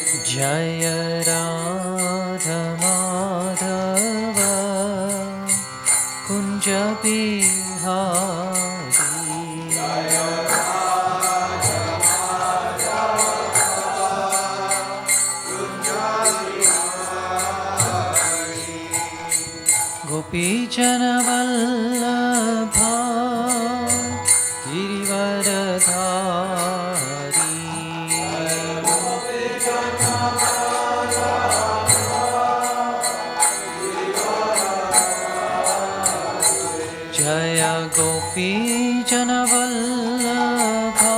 Jaya Radha Madhava Kunja Bihari Jaya Radha Madhava Kunja Bihari Gopi Jana Vallabha Girivaradhari Jaya Gopi Jana Vallabha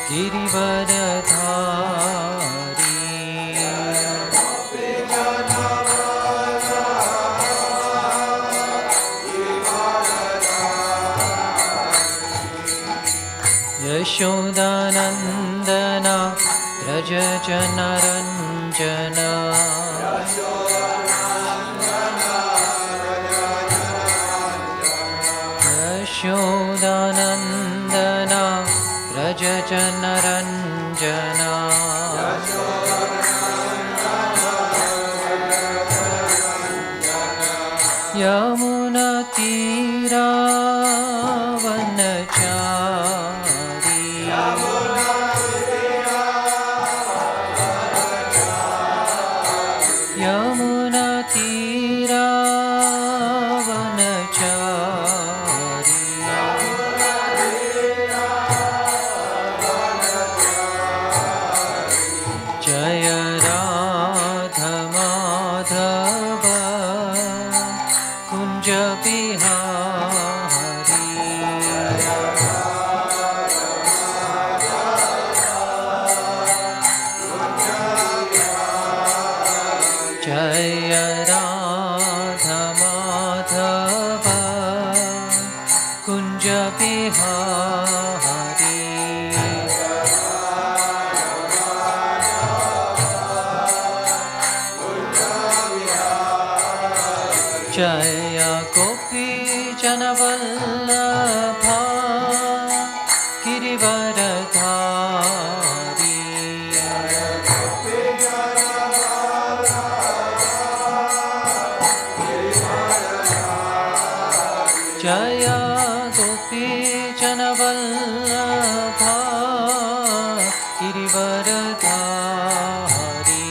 Girivaradhari Yashodanandana Raja Jana Ranjana Yashodanandana Raja Jana Ranjana Yamuna Tira Vanachari Yamuna Tira Vanachari Jaya Radha Madhava Kunja Bihari Jaya Radha Madhava Kunja Bihari Jaya Gopi Jana Vallabha Girivaradhari Jaya Gopi Jana Vallabha Girivaradhari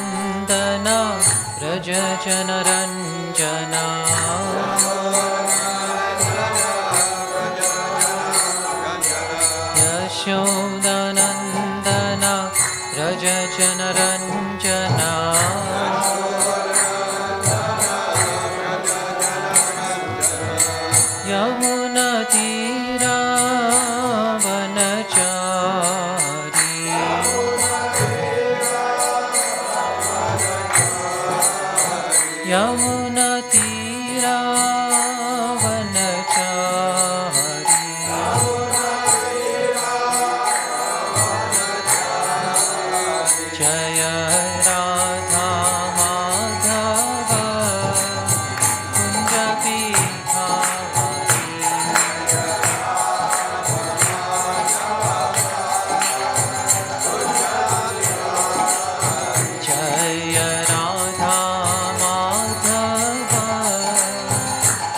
Yashodanandana Raja Jana Ranjana Yashodanandana Raja Jana Ranjana Yamuna Tira Vanachari Yamuna Tira Vanachari Jaya Radha Madhava Kunja Bihari Jaya Radha Madhava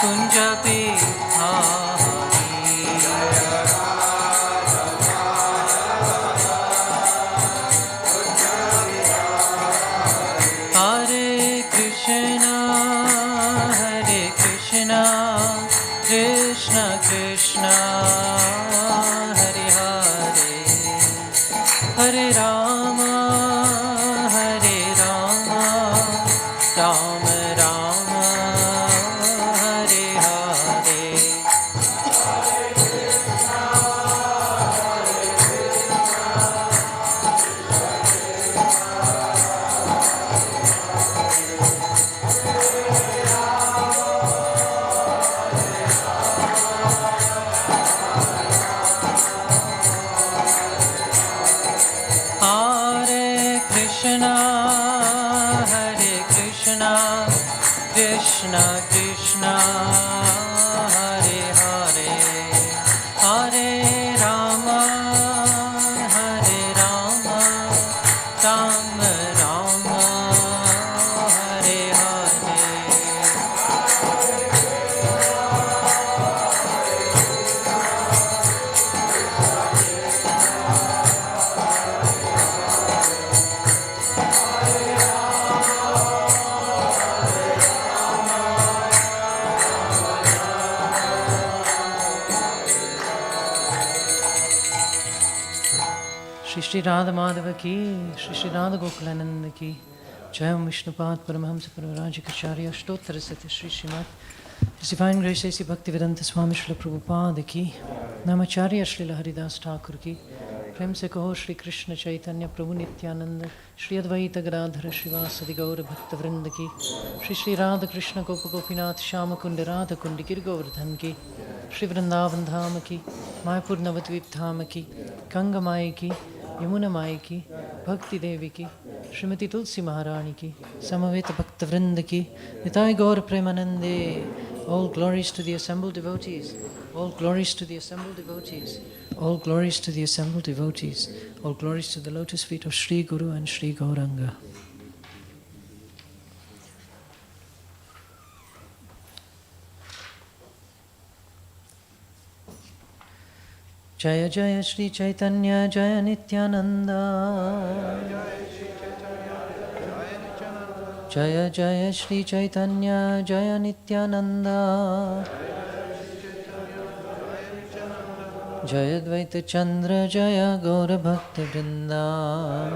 Kunja Bihari Hare Krishna Krishna Krishna Hare Hare Hare Rama Rama Rama Hare Hare Hare Krishna Krishna, Krishna Krishna, Hare Hare, Hare Rama, Hare Rama, Rama Rama, Hare Hare. Shri Shri Radha Madhava ki, Shri Shri Radha Gokulananda ki, Jayam Vishnupad Paramahamsa Paravrajikacharya Ashtottara Sati Shri Srimad His Divine Grace A.C. Bhaktivedanta Swami Srila Prabhupada ki, Namacharya Srila Haridas Thakur ki, Prem se kaho Shri Krishna Chaitanya Prabhu Nityananda, Shri Advaita Gadadhara Srivasadi Gaura Bhakta Vrinda ki, Shri Shri Radha Krishna Gopa Gopinath Shama Kunda Radha Kundi Giri Govardhan ki, Shri Vrindavan Dhama ki, Mayapur Navadvip Dhama ki, Ganga Mai ki, Yamuna Mai ki, Bhakti Devi ki, Srimati Tulsi Maharani ki, Samaveta Bhakta Vrinda ki, Nitai Gaur Premanande. All glories to the assembled devotees. All glories to the assembled devotees. All glories to the assembled devotees. All glories to the lotus feet of Sri Guru and Sri Gauranga. Jaya Jaya Shri Chaitanya Jaya Nityananda. Jaya Jaya Shri Chaitanya Jaya Nityananda. Jaya Dvaita Chandra Jaya Gaura Bhakta Vrinda.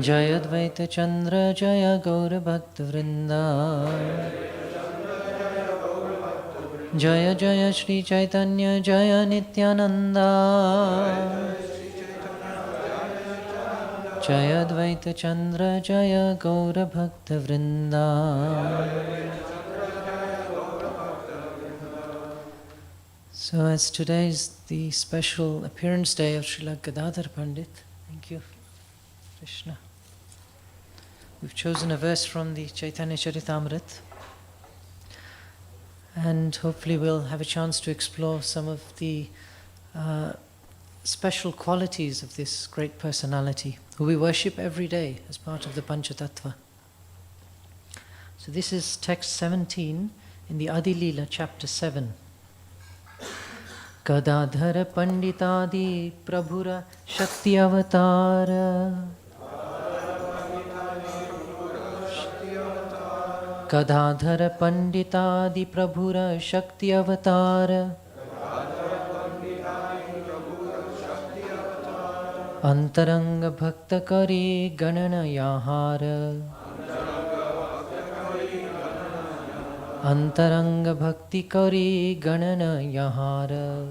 Jaya Dvaita Chandra Jaya Gaura Bhakta Vrinda. Jaya Jaya Shri Chaitanya Jaya Nityananda. Jaya Dvaita Chandra Jaya Gaura Bhakta Vrinda. So as today is the special appearance day of Srila Gadadhar Pandit, thank you, Krishna. We've chosen a verse from the Chaitanya Charitamrita, and hopefully we'll have a chance to explore some of the special qualities of this great personality, who we worship every day as part of the Pancha Tattva. So this is text 17 in the Adi Leela, chapter 7. Gadadhar Panditadi Prabhura Shakti Avatara. Gadadhar Panditadi Prabhura Shakti Avatara. Antaranga Bhakta Kari Ganana Yahara. Antaranga Bhakti Kari Ganana Yahara.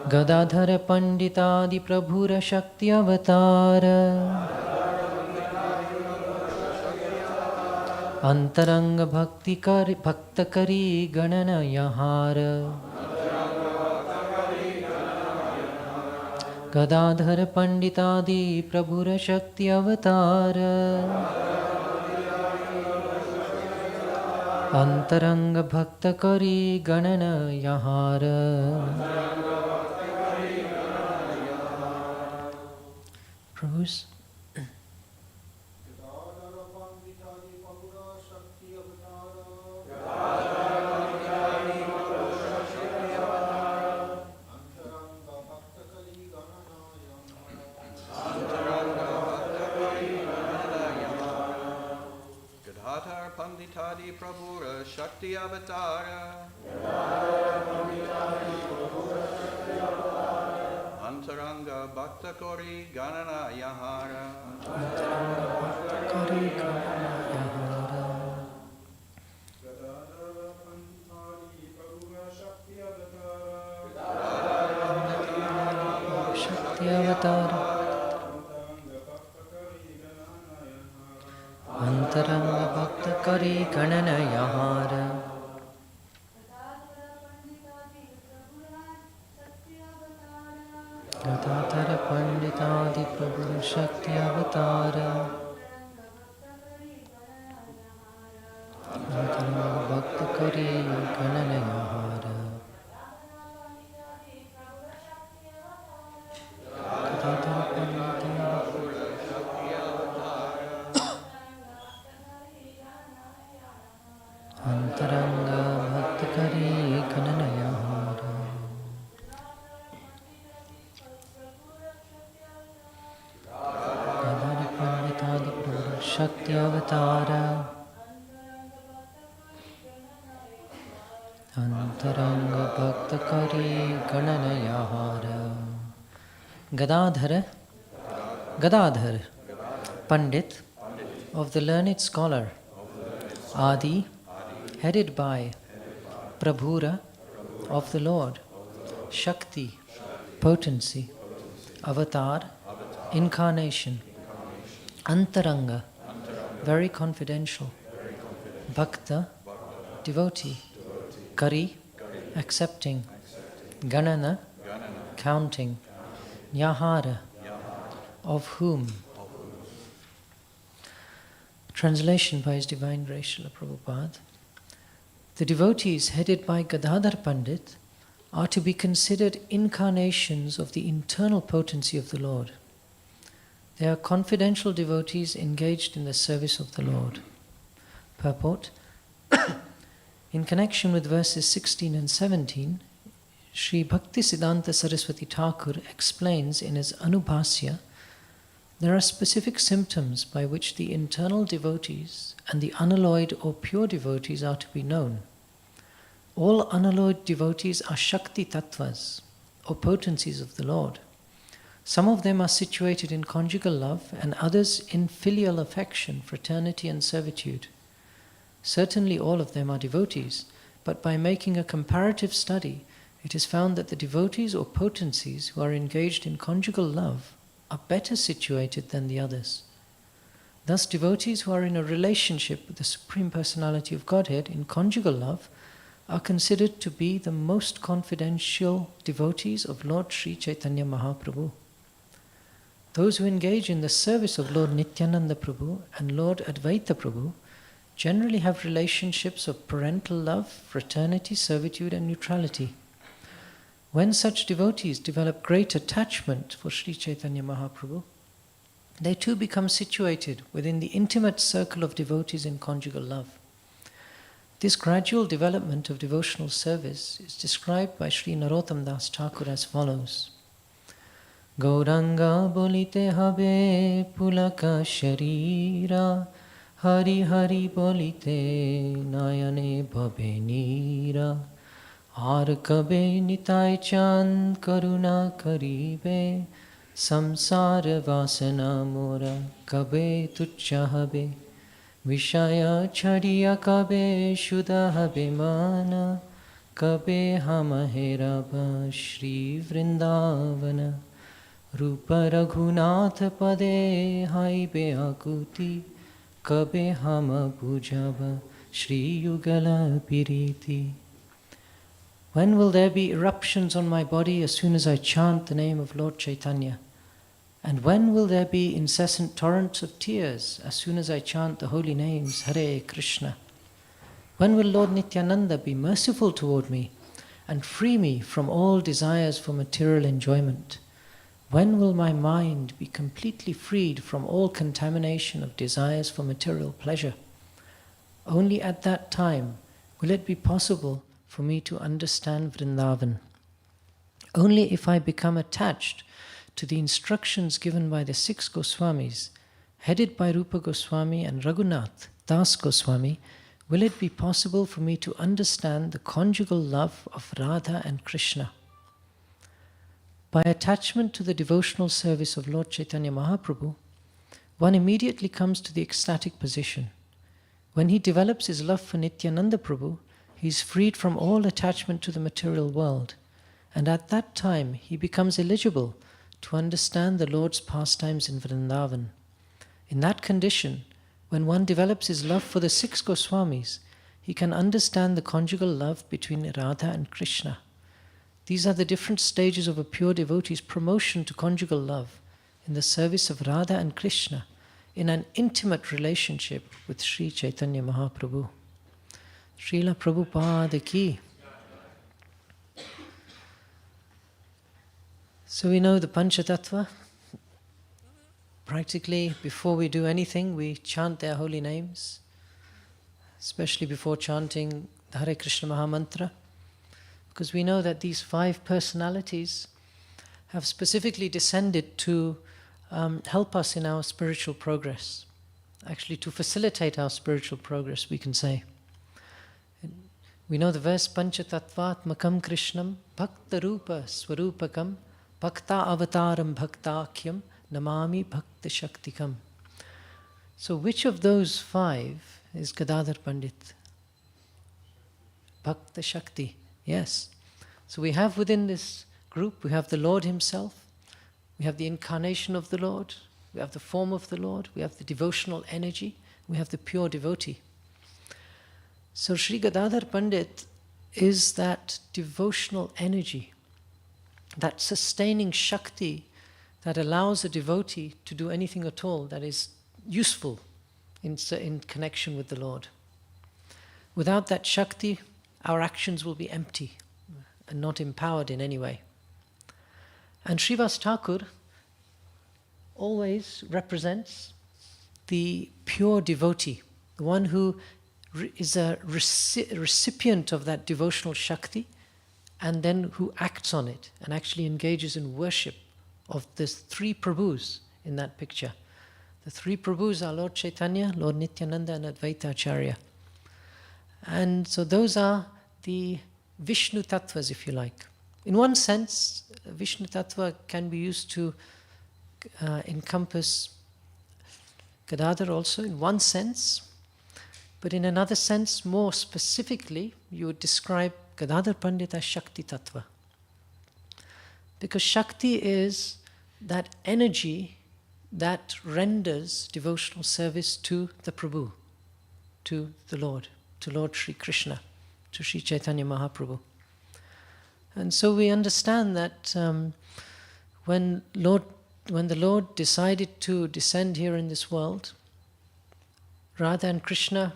Gadadhar Panditadi Prabhura Shakti Avatara. Antaranga Bhakti Kari Bhakta Kari Ganana Yahara. Gadadhar Panditadi Prabhura Shakti Avatara. Antaranga Bhakta Kari Ganana Yahara. Prabhus. Panditadi Prabhura Shakti Avatara. Antaranga Bhakta Kori Ganana Yahara. Shakti Avatara. Antaranga Bhakta Kari Ganana Yahara. Gadadhar Panditadi Adi Prabhu Shakti Avatara Antaranga Bhakta Kari Gananayahara Gadadhar Pandit Antaranga Bhakta Kari Gananayahara Gadadhar Pandit Adi Prabhu Shakti Avatara Antaranga Bhakta Kari Gananayahara Gadadhar Pandit of the learned scholar Adi, headed by Prabhura of the Lord, Shakti, potency, Avatar, incarnation, Antaranga, very confidential, Bhakta, devotee, Kari, accepting, Ganana, counting, Nyahara, of whom. Translation by His Divine Grace Srila Prabhupada. The devotees headed by Gadadhar Pandit are to be considered incarnations of the internal potency of the Lord. They are confidential devotees engaged in the service of the Lord. Purport. In connection with verses 16 and 17, Sri Bhaktisiddhanta Saraswati Thakur explains in his Anubhasya there are specific symptoms by which the internal devotees and the unalloyed or pure devotees are to be known. All unalloyed devotees are Shakti Tattvas, or potencies of the Lord. Some of them are situated in conjugal love and others in filial affection, fraternity and servitude. Certainly all of them are devotees, but by making a comparative study, it is found that the devotees or potencies who are engaged in conjugal love are better situated than the others. Thus, devotees who are in a relationship with the Supreme Personality of Godhead in conjugal love are considered to be the most confidential devotees of Lord Sri Chaitanya Mahaprabhu. Those who engage in the service of Lord Nityananda Prabhu and Lord Advaita Prabhu generally have relationships of parental love, fraternity, servitude and neutrality. When such devotees develop great attachment for Sri Chaitanya Mahaprabhu, they too become situated within the intimate circle of devotees in conjugal love. This gradual development of devotional service is described by Sri Narottam Das Thakur as follows. Gauranga bolite habe pulaka sharira, Hari Hari bolite nayane bhabe nira, Ar kabe nitai chand karuna karibe, Samsara vasana mora kabe tuchya habe, Vishaya chadiya kabe shuddha habe mana, Kabe hamaheraba Shri Vrindavana, Rupa Raghunath pade haibe akuti, Kabe hama pujava Shri Yugala piriti. When will there be eruptions on my body as soon as I chant the name of Lord Chaitanya? And when will there be incessant torrents of tears as soon as I chant the holy names Hare Krishna? When will Lord Nityananda be merciful toward me and free me from all desires for material enjoyment? When will my mind be completely freed from all contamination of desires for material pleasure? Only at that time will it be possible for me to understand Vrindavan. Only if I become attached to the instructions given by the 6 Goswamis, headed by Rupa Goswami and Raghunath Das Goswami, will it be possible for me to understand the conjugal love of Radha and Krishna. By attachment to the devotional service of Lord Chaitanya Mahaprabhu, one immediately comes to the ecstatic position. When he develops his love for Nityananda Prabhu, he is freed from all attachment to the material world, and at that time he becomes eligible to understand the Lord's pastimes in Vrindavan. In that condition, when one develops his love for the 6 Goswamis, he can understand the conjugal love between Radha and Krishna. These are the different stages of a pure devotee's promotion to conjugal love, in the service of Radha and Krishna in an intimate relationship with Sri Chaitanya Mahaprabhu. Srila Prabhupada ki. So we know the Pancha Tattva. Practically, before we do anything, we chant their holy names, especially before chanting the Hare Krishna Maha Mantra, because we know that these 5 personalities have specifically descended to help us in our spiritual progress, actually to facilitate our spiritual progress, we can say. We know the verse, Pancha Tattvatmakam Krishnam Bhakta Rupa Swarupakam Bhakta Avataram Bhaktakyam Namami Bhakta Shaktikam. So which of those 5 is Gadadhar Pandit? Bhakta Shakti, yes. So we have within this group, we have the Lord himself, we have the incarnation of the Lord, we have the form of the Lord, we have the devotional energy, we have the pure devotee. So Sri Gadadhar Pandit is that devotional energy, that sustaining Shakti that allows a devotee to do anything at all that is useful in connection with the Lord. Without that Shakti, our actions will be empty and not empowered in any way. And Srivas Thakur always represents the pure devotee, the one who is a recipient of that devotional Shakti and then who acts on it and actually engages in worship of the 3 Prabhus in that picture. The 3 Prabhus are Lord Chaitanya, Lord Nityananda and Advaita Acharya. And so those are the Vishnu Tattvas, if you like. In one sense, Vishnu Tattva can be used to encompass Gadadhar also, in one sense. But in another sense, more specifically, you would describe Gadadhar Pandit as Shakti Tattva. Because Shakti is that energy that renders devotional service to the Prabhu, to the Lord, to Lord Sri Krishna, to Sri Chaitanya Mahaprabhu. And so we understand that when the Lord decided to descend here in this world, Radha and Krishna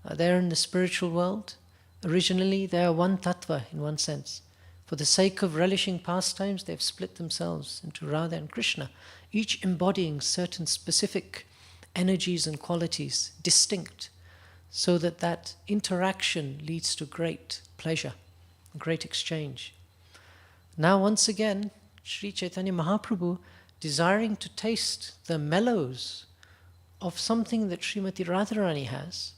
are there in the spiritual world. Originally, they are one tattva in one sense. For the sake of relishing pastimes, they've split themselves into Radha and Krishna, each embodying certain specific energies and qualities, distinct, so that that interaction leads to great pleasure, great exchange. Now, once again, Sri Chaitanya Mahaprabhu, desiring to taste the mellows of something that Srimati Radharani has,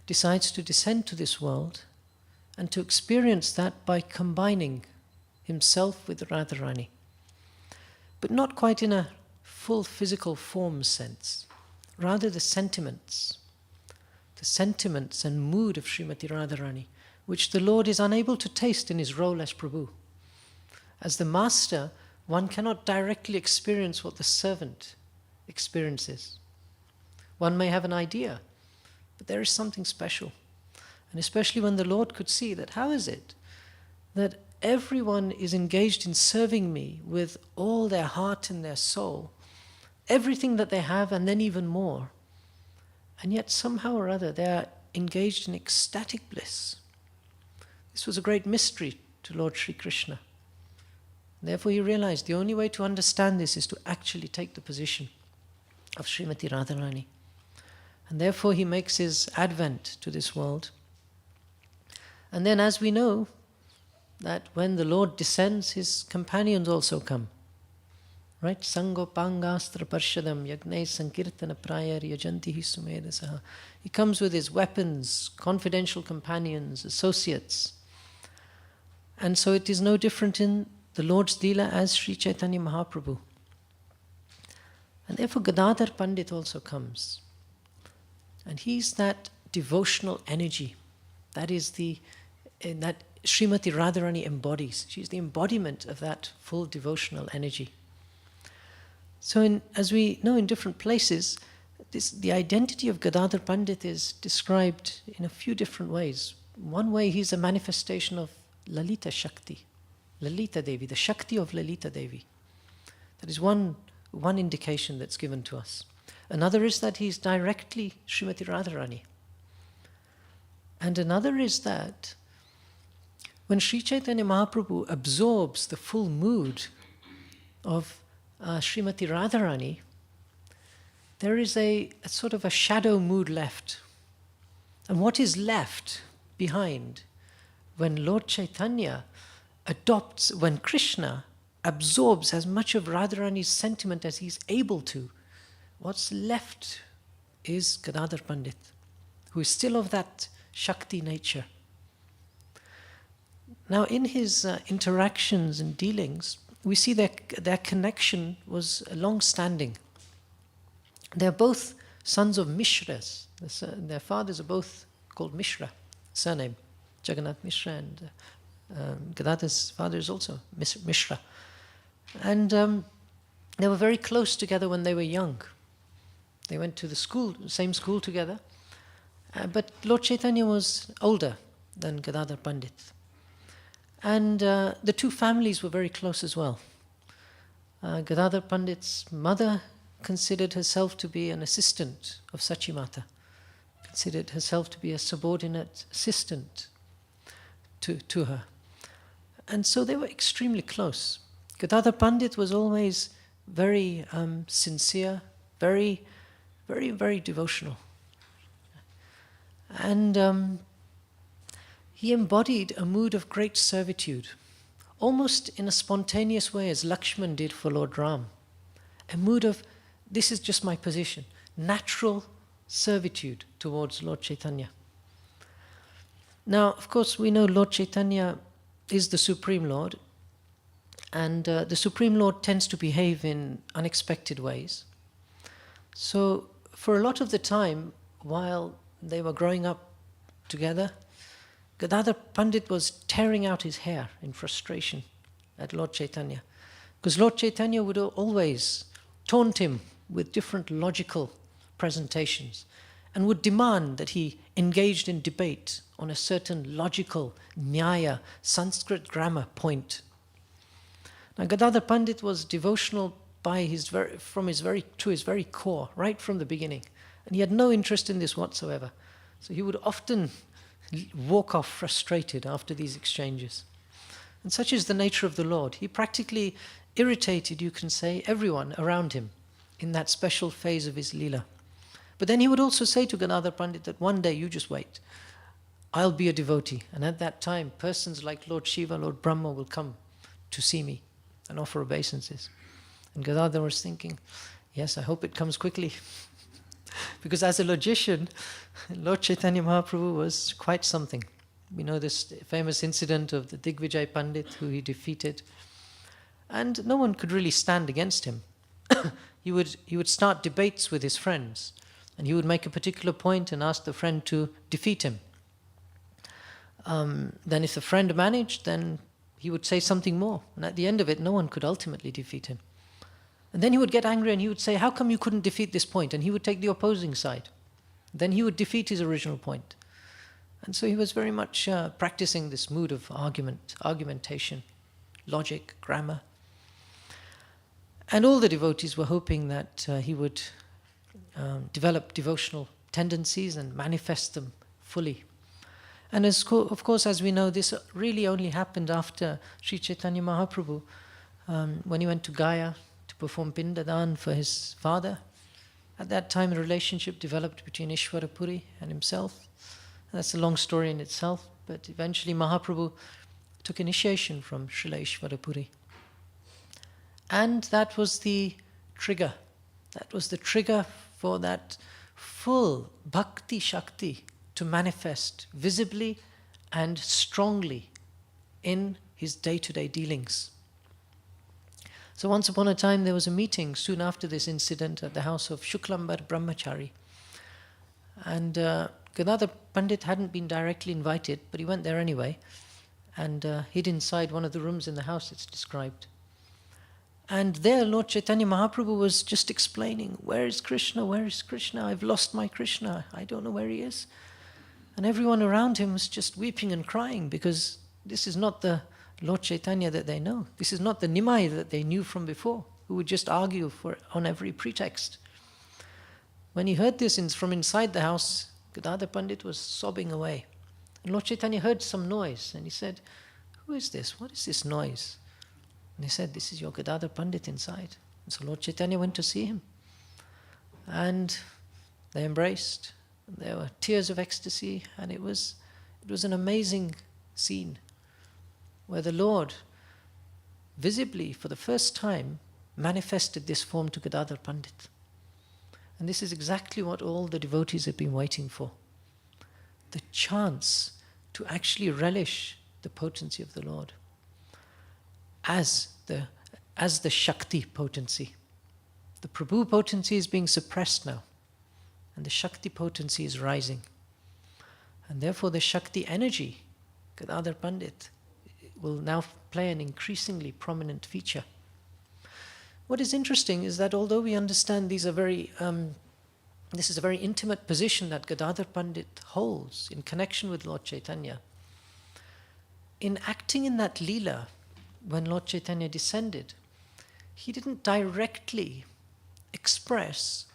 decides to descend to this world and to experience that by combining himself with Radharani. But not quite in a full physical form sense, rather the sentiments and mood of Srimati Radharani, which the Lord is unable to taste in his role as Prabhu. As the master, one cannot directly experience what the servant experiences. One may have an idea, but there is something special. And especially when the Lord could see that, how is it that everyone is engaged in serving me with all their heart and their soul, everything that they have and then even more, and yet somehow or other they are engaged in ecstatic bliss. This was a great mystery to Lord Sri Krishna. Therefore he realized the only way to understand this is to actually take the position of Srimati Radharani. And therefore he makes his advent to this world. And then, as we know, that when the Lord descends, his companions also come. Right? Sango pangastra parshadam yagnai sankirtana prayar yajanti hi sumedasaha. He comes with his weapons, confidential companions, associates. And so it is no different in the Lord's Leela as Sri Chaitanya Mahaprabhu. And therefore Gadadhar Pandit also comes. And he's that devotional energy. That is that Srimati Radharani embodies. She's the embodiment of that full devotional energy. So as we know in different places, the identity of Gadadhar Pandit is described in a few different ways. One way, he's a manifestation of Lalita Shakti, Lalita Devi, the Shakti of Lalita Devi. That is one one indication that's given to us. Another is that he's directly Srimati Radharani. And another is that when Sri Chaitanya Mahaprabhu absorbs the full mood of Srimati Radharani, there is a sort of a shadow mood left. And what is left behind when Lord Chaitanya adopts, when Krishna absorbs as much of Radharani's sentiment as he's able to, what's left is Gadadhar Pandit, who is still of that Shakti nature. Now, in his interactions and dealings, we see their connection was long-standing. They're both sons of Mishras. Their fathers are both called Mishra, surname, Jagannath Mishra, and Gadadhar's father is also Mishra. And they were very close together when they were young. They went to the same school together. But Lord Chaitanya was older than Gadadhar Pandit. And the two families were very close as well. Gadadhar Pandit's mother considered herself to be an assistant of Sachimata, considered herself to be a subordinate assistant to her. And so they were extremely close. Gadadhar Pandit was always very sincere, very, very, very devotional. And he embodied a mood of great servitude, almost in a spontaneous way as Lakshman did for Lord Ram. A mood of, this is just my position, natural servitude towards Lord Chaitanya. Now, of course, we know Lord Chaitanya is the Supreme Lord, and the Supreme Lord tends to behave in unexpected ways. So, for a lot of the time, while they were growing up together, Gadadhar Pandit was tearing out his hair in frustration at Lord Chaitanya, because Lord Chaitanya would always taunt him with different logical presentations and would demand that he engaged in debate on a certain logical, nyaya, Sanskrit grammar point. Now, Gadadhar Pandit was devotional to his very core, right from the beginning. And he had no interest in this whatsoever. So he would often walk off frustrated after these exchanges. And such is the nature of the Lord. He practically irritated, you can say, everyone around him in that special phase of his Leela. But then he would also say to Gadadhar Pandit that one day, you just wait, I'll be a devotee. And at that time, persons like Lord Shiva, Lord Brahma will come to see me and offer obeisances. And Gadadhar was thinking, yes, I hope it comes quickly. Because as a logician, Lord Chaitanya Mahaprabhu was quite something. We know this famous incident of the Digvijay Pandit who he defeated. And no one could really stand against him. He would start debates with his friends. And he would make a particular point and ask the friend to defeat him. Then if the friend managed, then he would say something more. And at the end of it, no one could ultimately defeat him. And then he would get angry and he would say, how come you couldn't defeat this point? And he would take the opposing side. Then he would defeat his original point. And so he was very much practicing this mood of argumentation, logic, grammar. And all the devotees were hoping that he would develop devotional tendencies and manifest them fully. And of course, as we know, this really only happened after Sri Chaitanya Mahaprabhu, when he went to Gaya to perform Pindadan for his father. At that time, a relationship developed between Ishvara Puri and himself. And that's a long story in itself, but eventually Mahaprabhu took initiation from Srila Ishvara Puri. And that was the trigger. That was the trigger for that full bhakti shakti to manifest visibly and strongly in his day-to-day dealings. So once upon a time there was a meeting soon after this incident at the house of Shuklambar Brahmachari. And Gadadhar Pandit hadn't been directly invited, but he went there anyway and hid inside one of the rooms in the house, it's described. And there Lord Chaitanya Mahaprabhu was just explaining, where is Krishna, where is Krishna? I've lost my Krishna, I don't know where he is. And everyone around him was just weeping and crying because this is not the Lord Chaitanya that they know. This is not the Nimai that they knew from before. who would just argue on every pretext. When he heard this from inside the house, Gadadhar Pandit was sobbing away. And Lord Chaitanya heard some noise and he said, "Who is this? What is this noise?" And he said, "This is your Gadadhar Pandit inside." And so Lord Chaitanya went to see him. And they embraced. There were tears of ecstasy, and it was an amazing scene where the Lord visibly, for the first time, manifested this form to Gadadhar Pandit. And this is exactly what all the devotees have been waiting for. The chance to actually relish the potency of the Lord as the Shakti potency. The Prabhu potency is being suppressed now, and the Shakti potency is rising. And therefore the Shakti energy, Gadadhar Pandit, will now play an increasingly prominent feature. What is interesting is that although we understand this is a very intimate position that Gadadhar Pandit holds in connection with Lord Chaitanya, in acting in that Leela, when Lord Chaitanya descended, he didn't directly express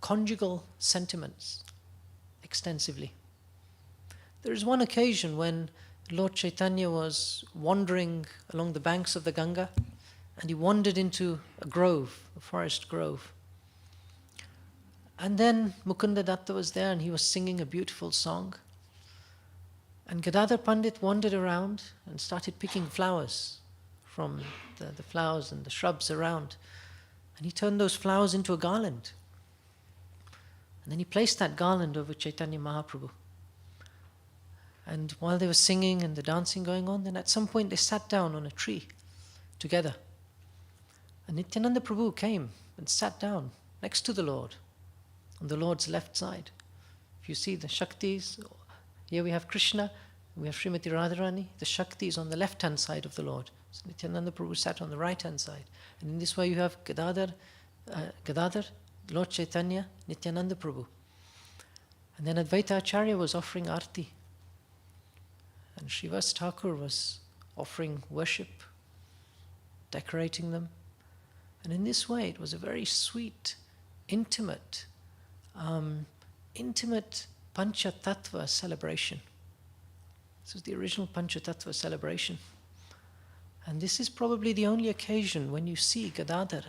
conjugal sentiments extensively. There is one occasion when Lord Chaitanya was wandering along the banks of the Ganga, and he wandered into a grove, a forest grove. And then Mukunda Datta was there and he was singing a beautiful song. And Gadadhar Pandit wandered around and started picking flowers from the flowers and the shrubs around. And he turned those flowers into a garland. And then he placed that garland over Chaitanya Mahaprabhu. And while they were singing and the dancing going on, then at some point they sat down on a tree together. And Nityananda Prabhu came and sat down next to the Lord, on the Lord's left side. If you see the Shaktis, here we have Krishna, we have Srimati Radharani, the Shakti is on the left-hand side of the Lord. So Nityananda Prabhu sat on the right-hand side. And in this way you have Gadadhar, Lord Chaitanya, Nityananda Prabhu. And then Advaita Acharya was offering arti. And Srivas Thakur was offering worship, decorating them. And in this way it was a very sweet, intimate Pancha Tattva celebration. This was the original Pancha Tattva celebration. And this is probably the only occasion when you see Gadadhar,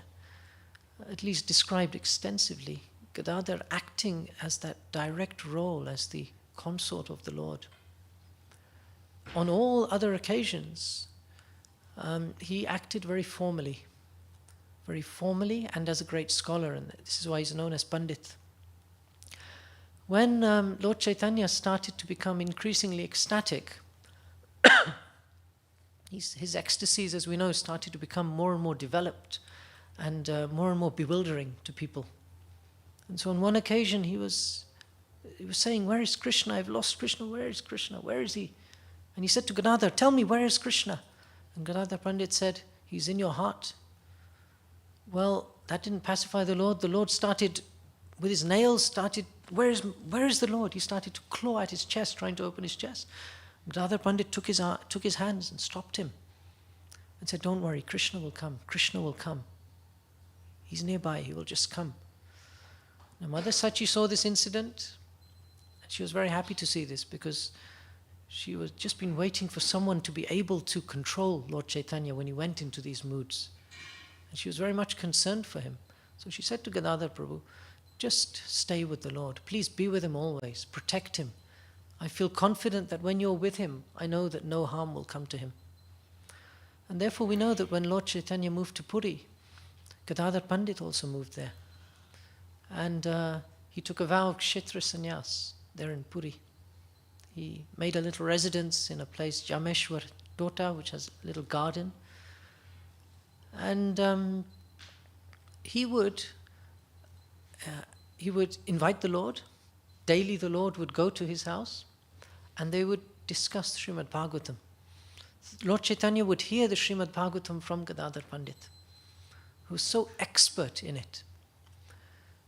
at least described extensively, Gadadhar acting as that direct role as the consort of the Lord. On all other occasions, he acted very formally and as a great scholar, and this is why he's known as Pandit. When Lord Chaitanya started to become increasingly ecstatic, his ecstasies, as we know, started to become more and more developed and more bewildering to people. And so on one occasion he was saying, "Where is Krishna? I've lost Krishna. Where is Krishna? Where is he?" And he said to Gadadhar, "Tell me, where is Krishna?" And Gadadhar Pandit said, "He's in your heart." Well, that didn't pacify the Lord. The Lord started, with his nails, where is the Lord? He started to claw at his chest, trying to open his chest. Gadadhar Pandit took his hands and stopped him and said, "Don't worry, Krishna will come. Krishna will come. He's nearby, he will just come." Now Mother Sachi saw this incident, and she was very happy to see this, because she was just been waiting for someone to be able to control Lord Chaitanya when he went into these moods. And she was very much concerned for him. So she said to Gadadhar Prabhu, "Just stay with the Lord. Please be with him always. Protect him. I feel confident that when you're with him, I know that no harm will come to him." And therefore we know that when Lord Chaitanya moved to Puri, Gadadhar Pandit also moved there. And he took a vow of Kshetra Sannyas there in Puri. He made a little residence in a place, Jameshwar Tota, which has a little garden. And he would invite the Lord. Daily the Lord would go to his house and they would discuss Srimad Bhagavatam. Lord Chaitanya would hear the Srimad Bhagavatam from Gadadhar Pandit, who was so expert in it.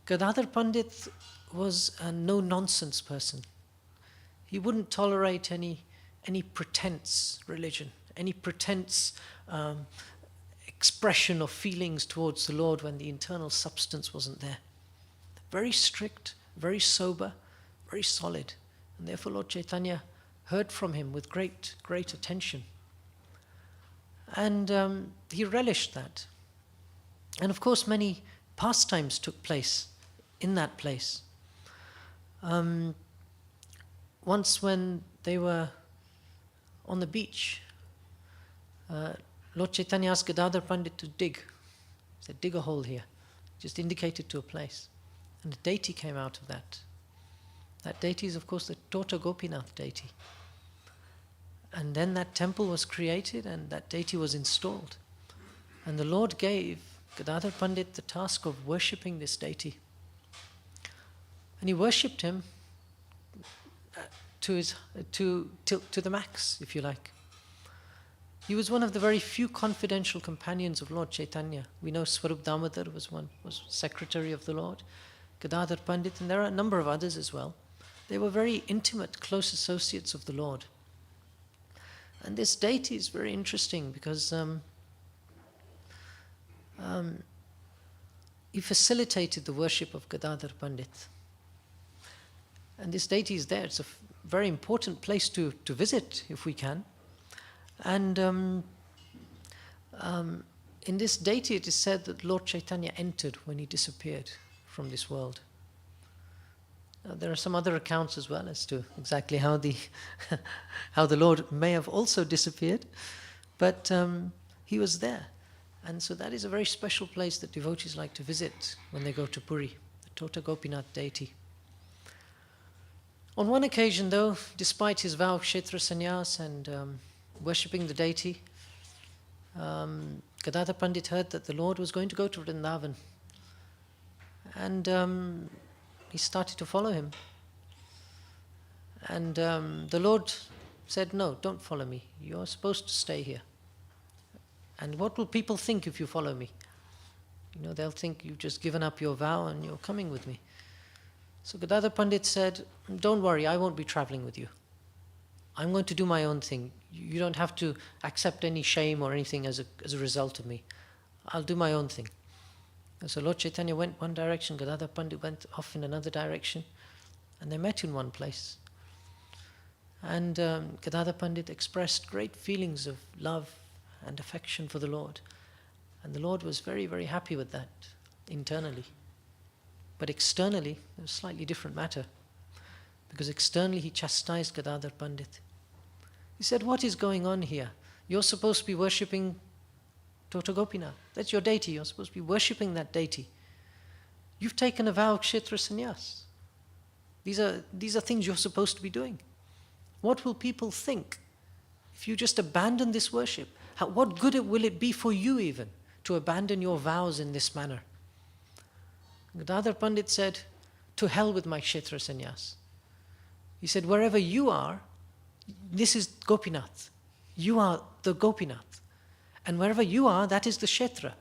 Gadadhar Pandit was a no-nonsense person. He wouldn't tolerate any pretense religion, any pretense expression of feelings towards the Lord when the internal substance wasn't there. Very strict, very sober, very solid. And therefore Lord Chaitanya heard from him with great, great attention. And he relished that. And of course many pastimes took place in that place. Once when they were on the beach, Lord Chaitanya asked Gadadhar Pandit to dig. He said, dig a hole here. Just indicated to a place. And a deity came out of that. That deity is of course the Tota Gopinath deity. And then that temple was created and that deity was installed. And the Lord gave Gadadhar Pandit the task of worshipping this deity. And he worshipped him to the max, if you like. He was one of the very few confidential companions of Lord Chaitanya. We know Swarup Damodar was secretary of the Lord, Gadadhar Pandit, and there are a number of others as well. They were very intimate, close associates of the Lord. And this deity is very interesting because he facilitated the worship of Gadadhar Pandit. And this deity is there. It's a very important place to visit if we can. And in this deity it is said that Lord Chaitanya entered when he disappeared from this world. Now, there are some other accounts as well as to exactly how the how the Lord may have also disappeared, but he was there. And so that is a very special place that devotees like to visit when they go to Puri, the Tota Gopinath deity. On one occasion though, despite his vow of Kshetra Sannyas and worshipping the deity, Gadadhar Pandit heard that the Lord was going to go to Vrindavan. And he started to follow him. And the Lord said, no, don't follow me. You're supposed to stay here. And what will people think if you follow me? You know, they'll think you've just given up your vow and you're coming with me. So Gadadhar Pandit said, don't worry, I won't be traveling with you. I'm going to do my own thing. You don't have to accept any shame or anything as a result of me. I'll do my own thing. And so Lord Chaitanya went one direction, Gadadhar Pandit went off in another direction, and they met in one place. And Gadadhar Pandit expressed great feelings of love and affection for the Lord. And the Lord was very, very happy with that internally. But externally, it was a slightly different matter. Because externally he chastised Gadadhar Pandit. He said, what is going on here? You're supposed to be worshipping Tota Gopinath. That's your deity. You're supposed to be worshipping that deity. You've taken a vow of Kshetra Sannyas. These are things you're supposed to be doing. What will people think if you just abandon this worship? What good will it be for you even to abandon your vows in this manner? Gadadhar Pandit said, to hell with my Kshetra Sannyas. He said, wherever you are, this is Gopinath. You are the Gopinath. And wherever you are, that is the Kshetra.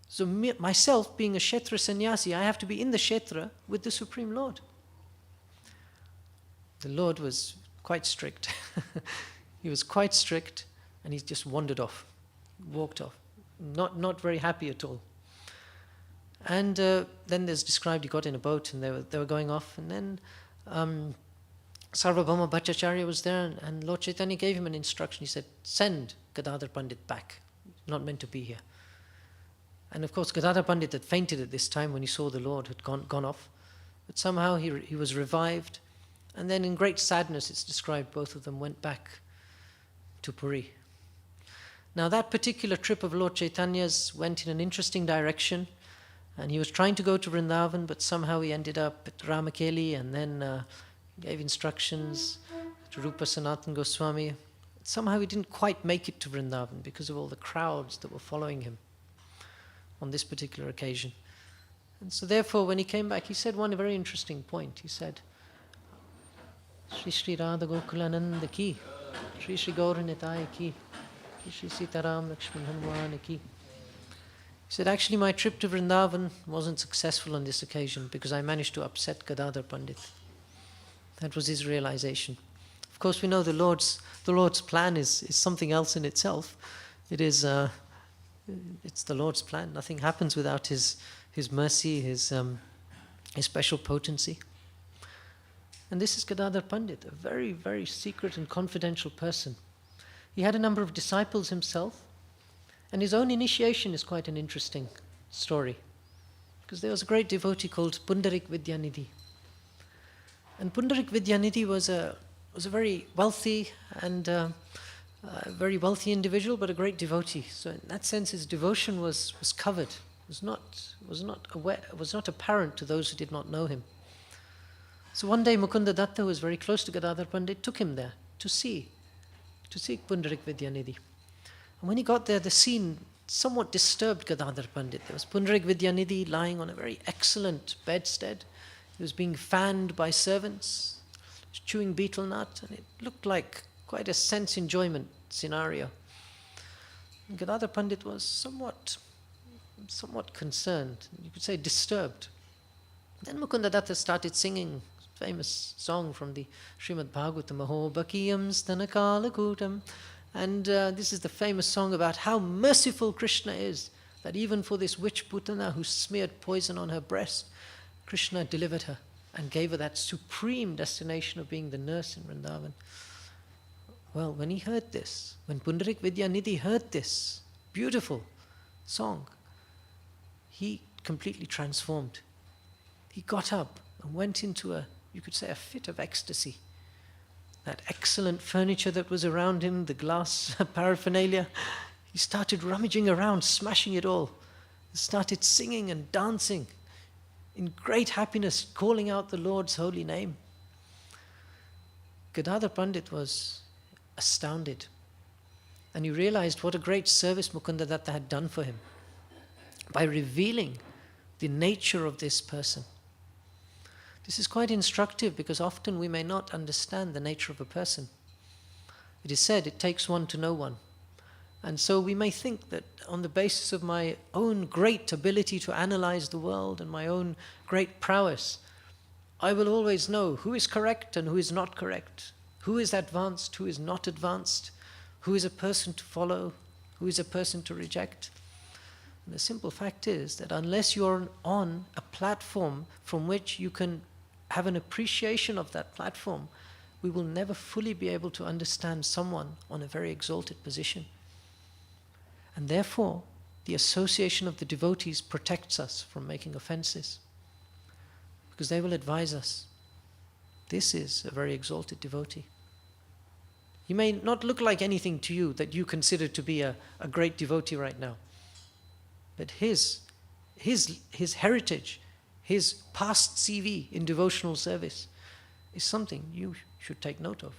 So myself, being a Kshetra Sannyasi, I have to be in the Kshetra with the Supreme Lord. The Lord was quite strict. He was quite strict, and he just wandered off, walked off, not very happy at all. And then there's described he got in a boat and they were going off, and then Sarvabhauma Bhattacharya was there, and Lord Chaitanya gave him an instruction. He said, send Gadadhar Pandit back. He's not meant to be here. And of course Gadadhar Pandit had fainted at this time when he saw the Lord had gone off. But somehow he was revived. And then in great sadness, it's described, both of them went back to Puri. Now that particular trip of Lord Chaitanya's went in an interesting direction. And he was trying to go to Vrindavan, but somehow he ended up at Ramakeli, and then gave instructions to Rupa Sanatana Goswami. Somehow he didn't quite make it to Vrindavan because of all the crowds that were following him on this particular occasion. And so therefore, when he came back, he said one very interesting point. He said, Shri Shri Radha Gokulananda ki, Shri Shri Gauranitai ki, Shri Shri Sitaram Lakshman Hanuman ki. He said, actually my trip to Vrindavan wasn't successful on this occasion because I managed to upset Gadadhar Pandit. That was his realization. Of course, we know the Lord's plan is something else in itself. It is It's the Lord's plan. Nothing happens without His mercy, His special potency. And this is Gadadhar Pandit, a very, very secret and confidential person. He had a number of disciples himself, and his own initiation is quite an interesting story. Because there was a great devotee called Pundarik Vidyanidhi. And Pundarik Vidyanidhi was a very wealthy and very wealthy individual, but a great devotee. So in that sense, his devotion was covered, was not apparent to those who did not know him. So one day Mukunda Datta, who was very close to Gadadhar Pandit, took him there to see Pundarik Vidyanidhi. And when he got there, the scene somewhat disturbed Gadadhar Pandit. There was Pundarik Vidyanidhi lying on a very excellent bedstead. He was being fanned by servants, chewing betel nut, and it looked like quite a sense enjoyment scenario. And Gadadhar Pandit was somewhat concerned, you could say disturbed. Then Mukunda Datta started singing a famous song from the Srimad Bhagavatam, Aho Bakiyam Stanakala Kutam. And this is the famous song about how merciful Krishna is, that even for this witch Putana who smeared poison on her breast, Krishna delivered her and gave her that supreme destination of being the nurse in Vrindavan. Well, when he heard this, when Pundarik Vidyanidhi heard this beautiful song, he completely transformed. He got up and went into you could say, a fit of ecstasy. That excellent furniture that was around him, the glass paraphernalia, he started rummaging around, smashing it all. He started singing and dancing in great happiness, calling out the Lord's holy name. Gadadhar Pandit was astounded, and he realized what a great service Mukunda Datta had done for him by revealing the nature of this person. This is quite instructive because often we may not understand the nature of a person. It is said it takes one to know one. And so we may think that on the basis of my own great ability to analyze the world and my own great prowess, I will always know who is correct and who is not correct, who is advanced, who is not advanced, who is a person to follow, who is a person to reject. And the simple fact is that unless you're on a platform from which you can have an appreciation of that platform, we will never fully be able to understand someone on a very exalted position. And therefore, the association of the devotees protects us from making offenses, because they will advise us, this is a very exalted devotee. He may not look like anything to you that you consider to be a great devotee right now, but his heritage, his past CV in devotional service is something you should take note of.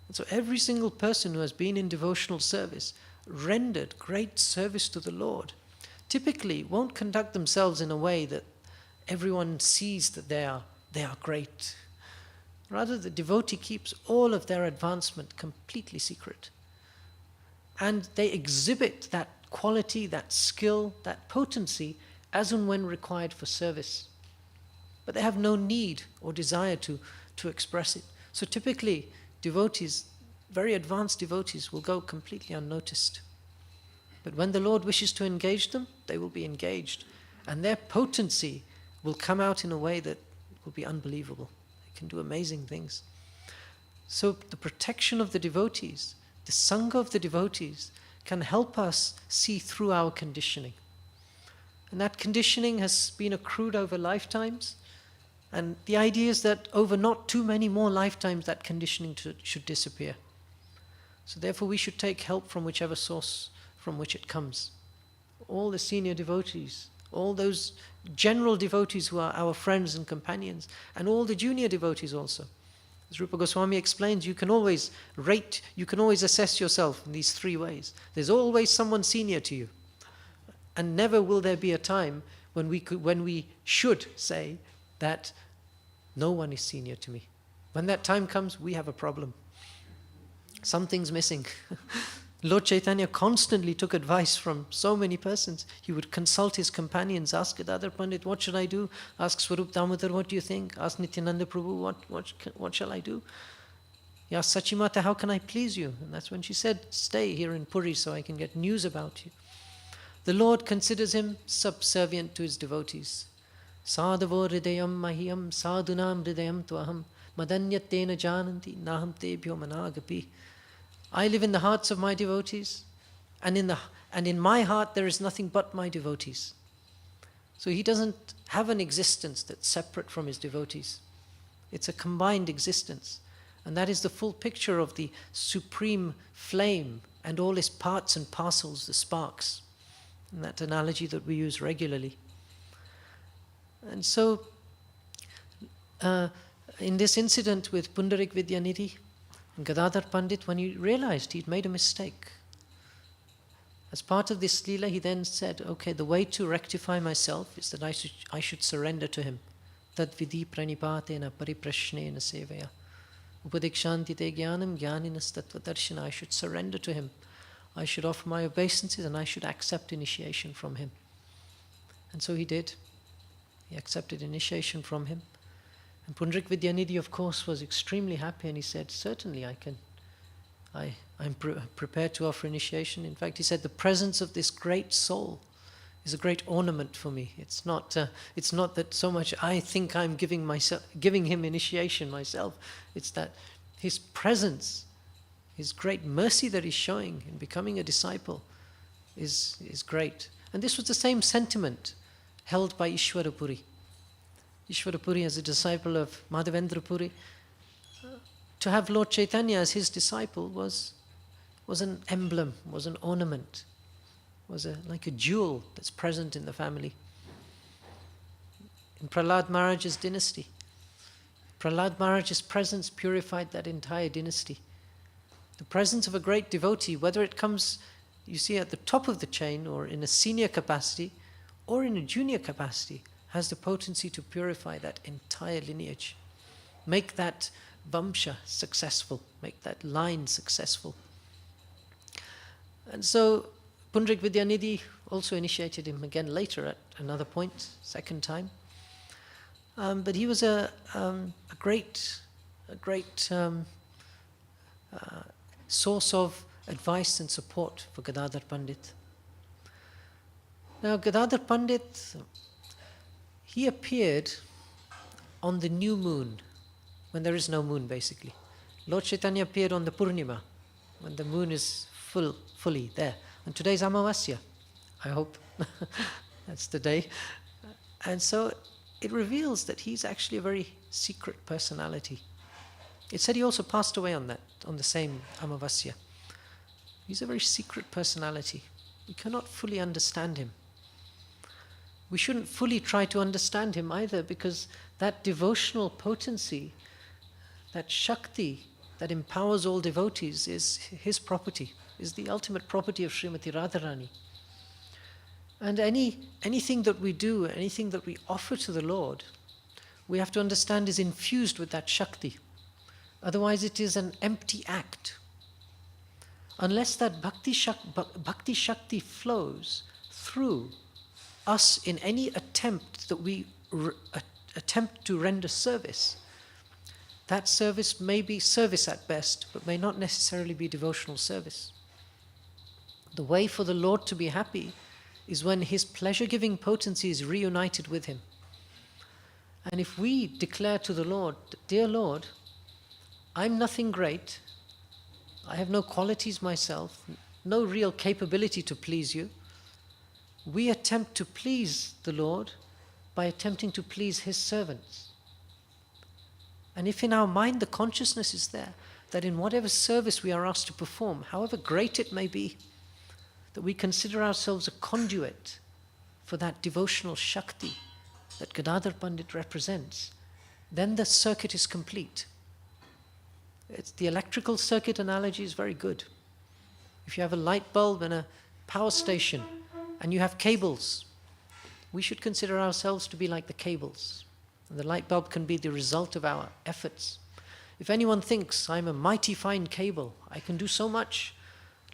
And so every single person who has been in devotional service rendered great service to the Lord typically won't conduct themselves in a way that everyone sees that they are great. Rather, the devotee keeps all of their advancement completely secret. And they exhibit that quality, that skill, that potency as and when required for service. But they have no need or desire to express it. So typically, devotees, very advanced devotees, will go completely unnoticed. But when the Lord wishes to engage them, they will be engaged. And their potency will come out in a way that will be unbelievable. They can do amazing things. So the protection of the devotees, the Sangha of the devotees, can help us see through our conditioning. And that conditioning has been accrued over lifetimes. And the idea is that over not too many more lifetimes, that conditioning should disappear. So therefore we should take help from whichever source from which it comes. All the senior devotees, all those general devotees who are our friends and companions, and all the junior devotees also. As Rupa Goswami explains, you can always assess yourself in these three ways. There's always someone senior to you. And never will there be a time when we should say that no one is senior to me. When that time comes, we have a problem. Something's missing. Lord Chaitanya constantly took advice from so many persons. He would consult his companions, ask Gadadhar Pandit, what should I do? Ask Swarup Damodar, what do you think? Ask Nityananda Prabhu, what shall I do? He asked Sachimata, how can I please you? And that's when she said, stay here in Puri so I can get news about you. The Lord considers him subservient to his devotees. Sadhavo hridayam mahiyam sadhunam hridayam tvaham madanyatena jananti naham tebhyo managapi. I live in the hearts of my devotees, and in my heart there is nothing but my devotees. So he doesn't have an existence that's separate from his devotees. It's a combined existence. And that is the full picture of the supreme flame and all its parts and parcels, the sparks. And that analogy that we use regularly. And so, in this incident with Pundarik Vidyanidhi and Gadadhar Pandit, when he realized he'd made a mistake, as part of this Leela, he then said, okay, the way to rectify myself is that I should surrender to him. Tad vidhi pranipatena pariprashnena sevaya. Upadikshanti te jnanam jnaninas tattva darshana. I should surrender to him. I should offer my obeisances and I should accept initiation from him. And so he did. He accepted initiation from him. And Pundarik Vidyanidhi, of course, was extremely happy, and he said, certainly I'm prepared to offer initiation. In fact, he said, the presence of this great soul is a great ornament for me. It's not that so much I think I'm giving him initiation myself. It's that his presence, his great mercy that he's showing in becoming a disciple is great. And this was the same sentiment held by Ishwara Puri. Ishwara Puri, as a disciple of Madhavendra Puri, to have Lord Chaitanya as his disciple was an emblem, was an ornament, was like a jewel that's present in the family. In Prahlad Maharaj's dynasty, Prahlad Maharaj's presence purified that entire dynasty. The presence of a great devotee, whether it comes, you see, at the top of the chain or in a senior capacity or in a junior capacity, has the potency to purify that entire lineage. Make that vamsha successful, make that line successful. And so Pundarik Vidyanidhi also initiated him again later at another point, second time. But he was a great source of advice and support for Gadadhar Pandit. Now Gadadhar Pandit, he appeared on the new moon, when there is no moon basically. Lord Chaitanya appeared on the Purnima, when the moon is fully there. And today's Amavasya, I hope. That's the day. And so it reveals that he's actually a very secret personality. It said he also passed away on the same Amavasya. He's a very secret personality. We cannot fully understand him. We shouldn't fully try to understand him either, because that devotional potency, that Shakti that empowers all devotees is his property, is the ultimate property of Srimati Radharani. And anything that we do, anything that we offer to the Lord, we have to understand is infused with that Shakti. Otherwise it is an empty act. Unless that Bhakti Shakti flows through us in any attempt that we attempt to render service, that service may be service at best, but may not necessarily be devotional service. The way for the Lord to be happy is when his pleasure-giving potency is reunited with him. And if we declare to the Lord, dear Lord, I'm nothing great, I have no qualities myself, no real capability to please you, we attempt to please the Lord by attempting to please his servants. And if in our mind the consciousness is there, that in whatever service we are asked to perform, however great it may be, that we consider ourselves a conduit for that devotional Shakti that Gadadhar Pandit represents, then the circuit is complete. The electrical circuit analogy is very good. If you have a light bulb and a power station and you have cables, we should consider ourselves to be like the cables. And the light bulb can be the result of our efforts. If anyone thinks, I'm a mighty fine cable, I can do so much,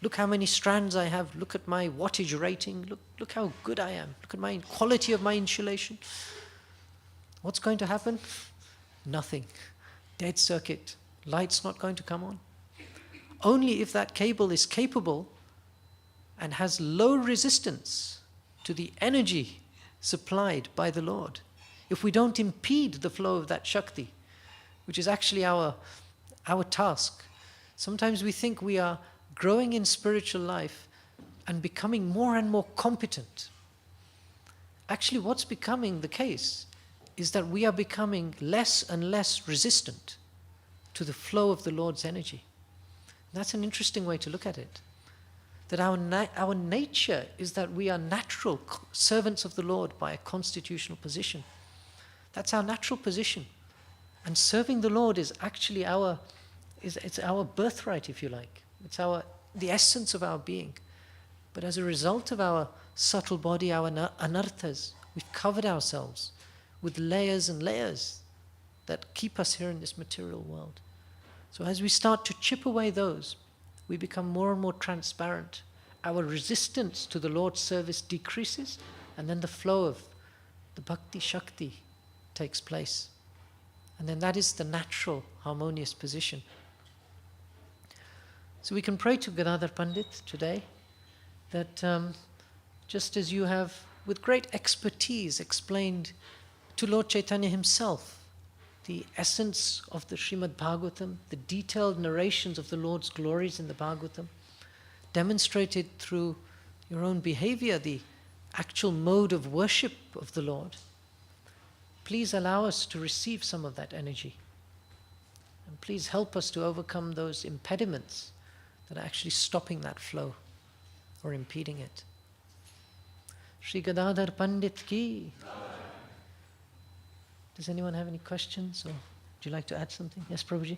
look how many strands I have, look at my wattage rating, look how good I am, look at my quality of my insulation. What's going to happen? Nothing. Dead circuit. Light's not going to come on. Only if that cable is capable and has low resistance to the energy supplied by the Lord, if we don't impede the flow of that Shakti, which is actually our task. Sometimes we think we are growing in spiritual life and becoming more and more competent. Actually, what's becoming the case is that we are becoming less and less resistant to the flow of the Lord's energy. That's an interesting way to look at it. That our nature is that we are natural servants of the Lord by a constitutional position. That's our natural position. And serving the Lord is actually it's our birthright, if you like. It's the essence of our being. But as a result of our subtle body, our anarthas, we've covered ourselves with layers and layers that keep us here in this material world. So as we start to chip away those, we become more and more transparent. Our resistance to the Lord's service decreases, and then the flow of the Bhakti Shakti takes place. And then that is the natural, harmonious position. So we can pray to Gadadhar Pandit today that just as you have, with great expertise, explained to Lord Chaitanya himself the essence of the Srimad Bhagavatam, the detailed narrations of the Lord's glories in the Bhagavatam, demonstrated through your own behavior, the actual mode of worship of the Lord, please allow us to receive some of that energy. And please help us to overcome those impediments that are actually stopping that flow or impeding it. Shri Gadadhar Pandit ki. Does anyone have any questions, or would you like to add something? Yes, Prabhuji?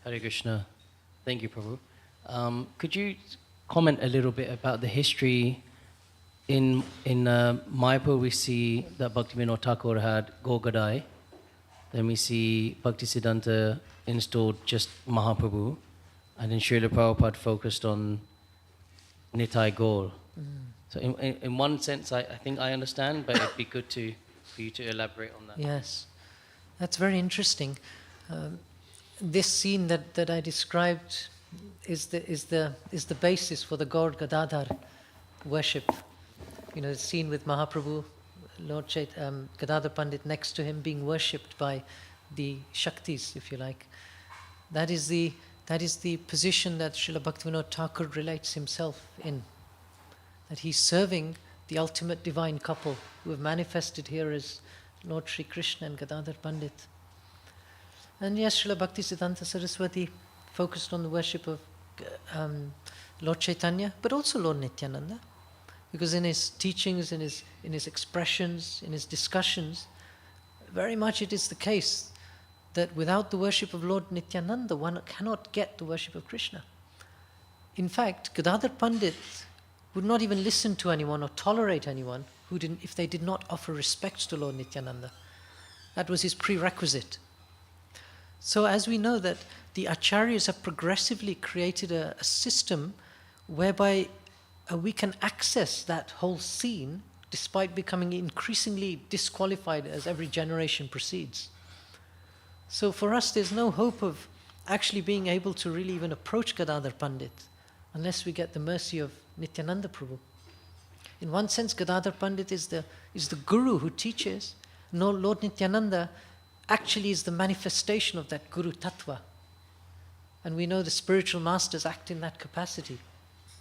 Hare Krishna. Thank you, Prabhu. Could you comment a little bit about the history? In Mayapur, we see that Bhaktivedanta Thakur had Gogadai. Then we see Bhaktisiddhanta installed just Mahaprabhu. And then Srila Prabhupada focused on Nitai Gaur. So in one sense, I think I understand, but it'd be good for you to elaborate on that. Yes, that's very interesting. This scene that I described is the basis for the Gaur Gadadhar worship. You know, the scene with Mahaprabhu, Lord Gadadhar Pandit next to him being worshipped by the Shaktis, if you like. That is the position that Srila Bhaktivinoda Thakur relates himself in. That he's serving the ultimate divine couple who have manifested here as Lord Sri Krishna and Gadadhar Pandit. And yes, Srila Bhaktisiddhanta Saraswati focused on the worship of Lord Chaitanya, but also Lord Nityananda. Because in his teachings, in his expressions, in his discussions, very much it is the case that without the worship of Lord Nityananda, one cannot get the worship of Krishna. In fact, Gadadhar Pandit would not even listen to anyone or tolerate anyone if they did not offer respect to Lord Nityananda. That was his prerequisite. So as we know that the acharyas have progressively created a system whereby we can access that whole scene despite becoming increasingly disqualified as every generation proceeds. So for us, there's no hope of actually being able to really even approach Gadadhar Pandit unless we get the mercy of Nityananda Prabhu. In one sense, Gadadhar Pandit is the guru who teaches. No, Lord Nityananda actually is the manifestation of that Guru Tattva. And we know the spiritual masters act in that capacity,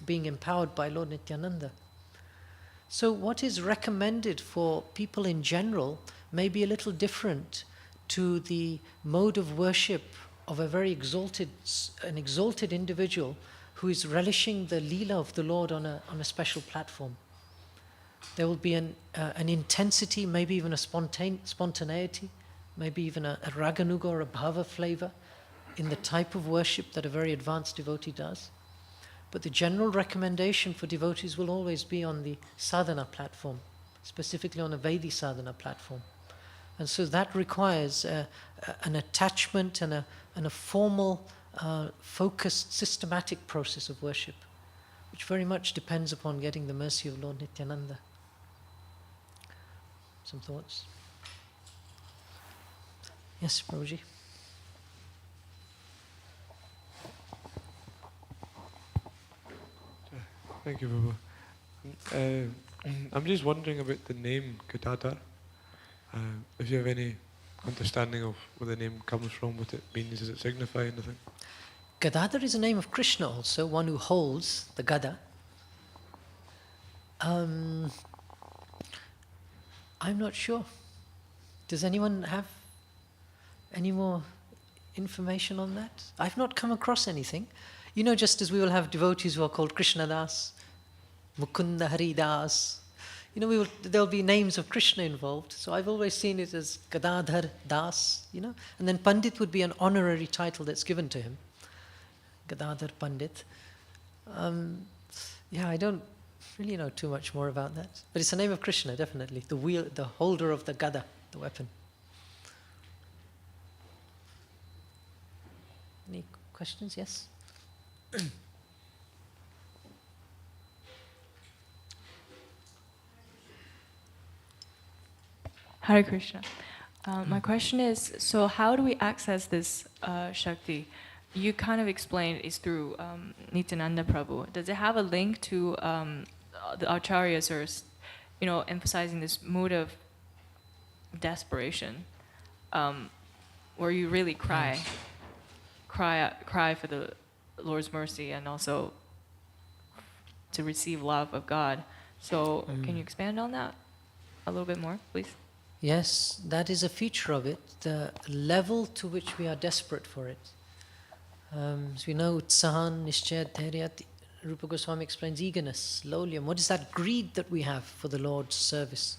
being empowered by Lord Nityananda. So what is recommended for people in general may be a little different to the mode of worship of an exalted individual who is relishing the Leela of the Lord on a special platform. There will be an intensity, maybe even a spontaneity, maybe even a raganuga or a bhava flavor in the type of worship that a very advanced devotee does. But the general recommendation for devotees will always be on the sadhana platform, specifically on a Vaidhi sadhana platform. And so that requires an attachment and a formal, focused, systematic process of worship, which very much depends upon getting the mercy of Lord Nityananda. Some thoughts? Yes, Prabhuji. Thank you, Prabhu. I'm just wondering about the name Gadadhar. If you have any understanding of where the name comes from, what it means, does it signify anything? Gadadhar is a name of Krishna also, one who holds the Gada. I'm not sure. Does anyone have any more information on that? I've not come across anything. You know, just as we will have devotees who are called Krishna Das, Mukunda Hari Das, you know, there'll be names of Krishna involved. So I've always seen it as Gadadhar Das, you know. And then Pandit would be an honorary title that's given to him. Gadadhar Pandit. Yeah, I don't really know too much more about that. But it's a name of Krishna, definitely. The holder of the Gada, the weapon. Any questions? Yes? Hare Krishna. My question is, so how do we access this Shakti? You kind of explained it's through Nityananda Prabhu. Does it have a link to the acharyas, or, you know, emphasizing this mood of desperation, where you really cry for the Lord's mercy and also to receive love of God? So can you expand on that a little bit more, please? Yes, that is a feature of it, the level to which we are desperate for it. As we know, Utsahan, Nishchaya, Dhairyat, Rupa Goswami explains eagerness, Lolyam. What is that greed that we have for the Lord's service?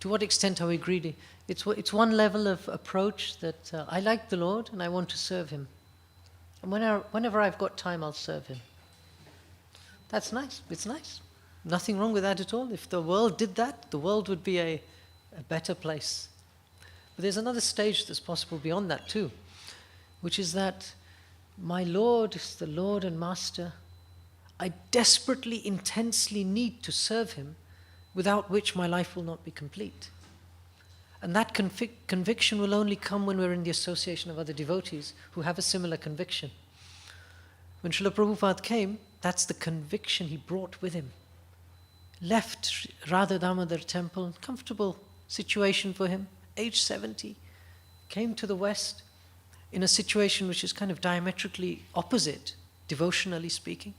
To what extent are we greedy? It's one level of approach that I like the Lord and I want to serve Him. And whenever I've got time, I'll serve Him. That's nice. It's nice. Nothing wrong with that at all. If the world did that, the world would be a better place. But there's another stage that's possible beyond that too, which is that my Lord is the Lord and Master. I desperately, intensely need to serve Him, without which my life will not be complete. And that conviction will only come when we're in the association of other devotees who have a similar conviction. When Srila Prabhupada came, that's the conviction he brought with him. Left Radha Damodar temple, comfortable situation for him, age 70, came to the West in a situation which is kind of diametrically opposite, devotionally speaking.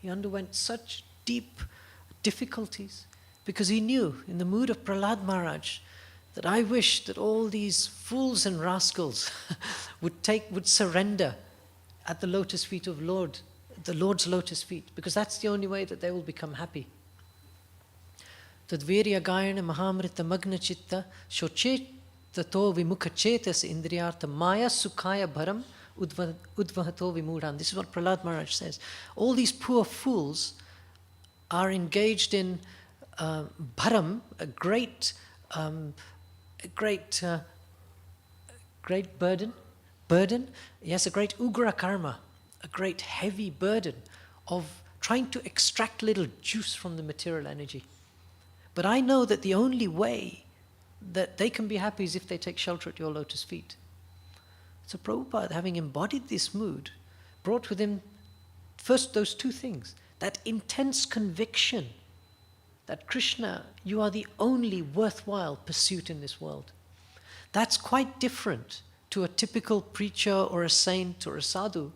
He underwent such deep difficulties because he knew, in the mood of Prahlad Maharaj, that I wish that all these fools and rascals would surrender at the lotus feet of the Lord's lotus feet, because that's the only way that they will become happy. Tadvirya gayana mahamrita magna chitta shochet tato vimukha chetas indriyartha maya sukhaya bharam udvahato vimudhan. This is what Prahlad Maharaj says. All these poor fools are engaged in bharam, a great burden. Yes, a great ugra karma, a great heavy burden of trying to extract little juice from the material energy. But I know that the only way that they can be happy is if they take shelter at your lotus feet. So Prabhupada, having embodied this mood, brought with him first those two things, that intense conviction that Krishna, you are the only worthwhile pursuit in this world. That's quite different to a typical preacher or a saint or a sadhu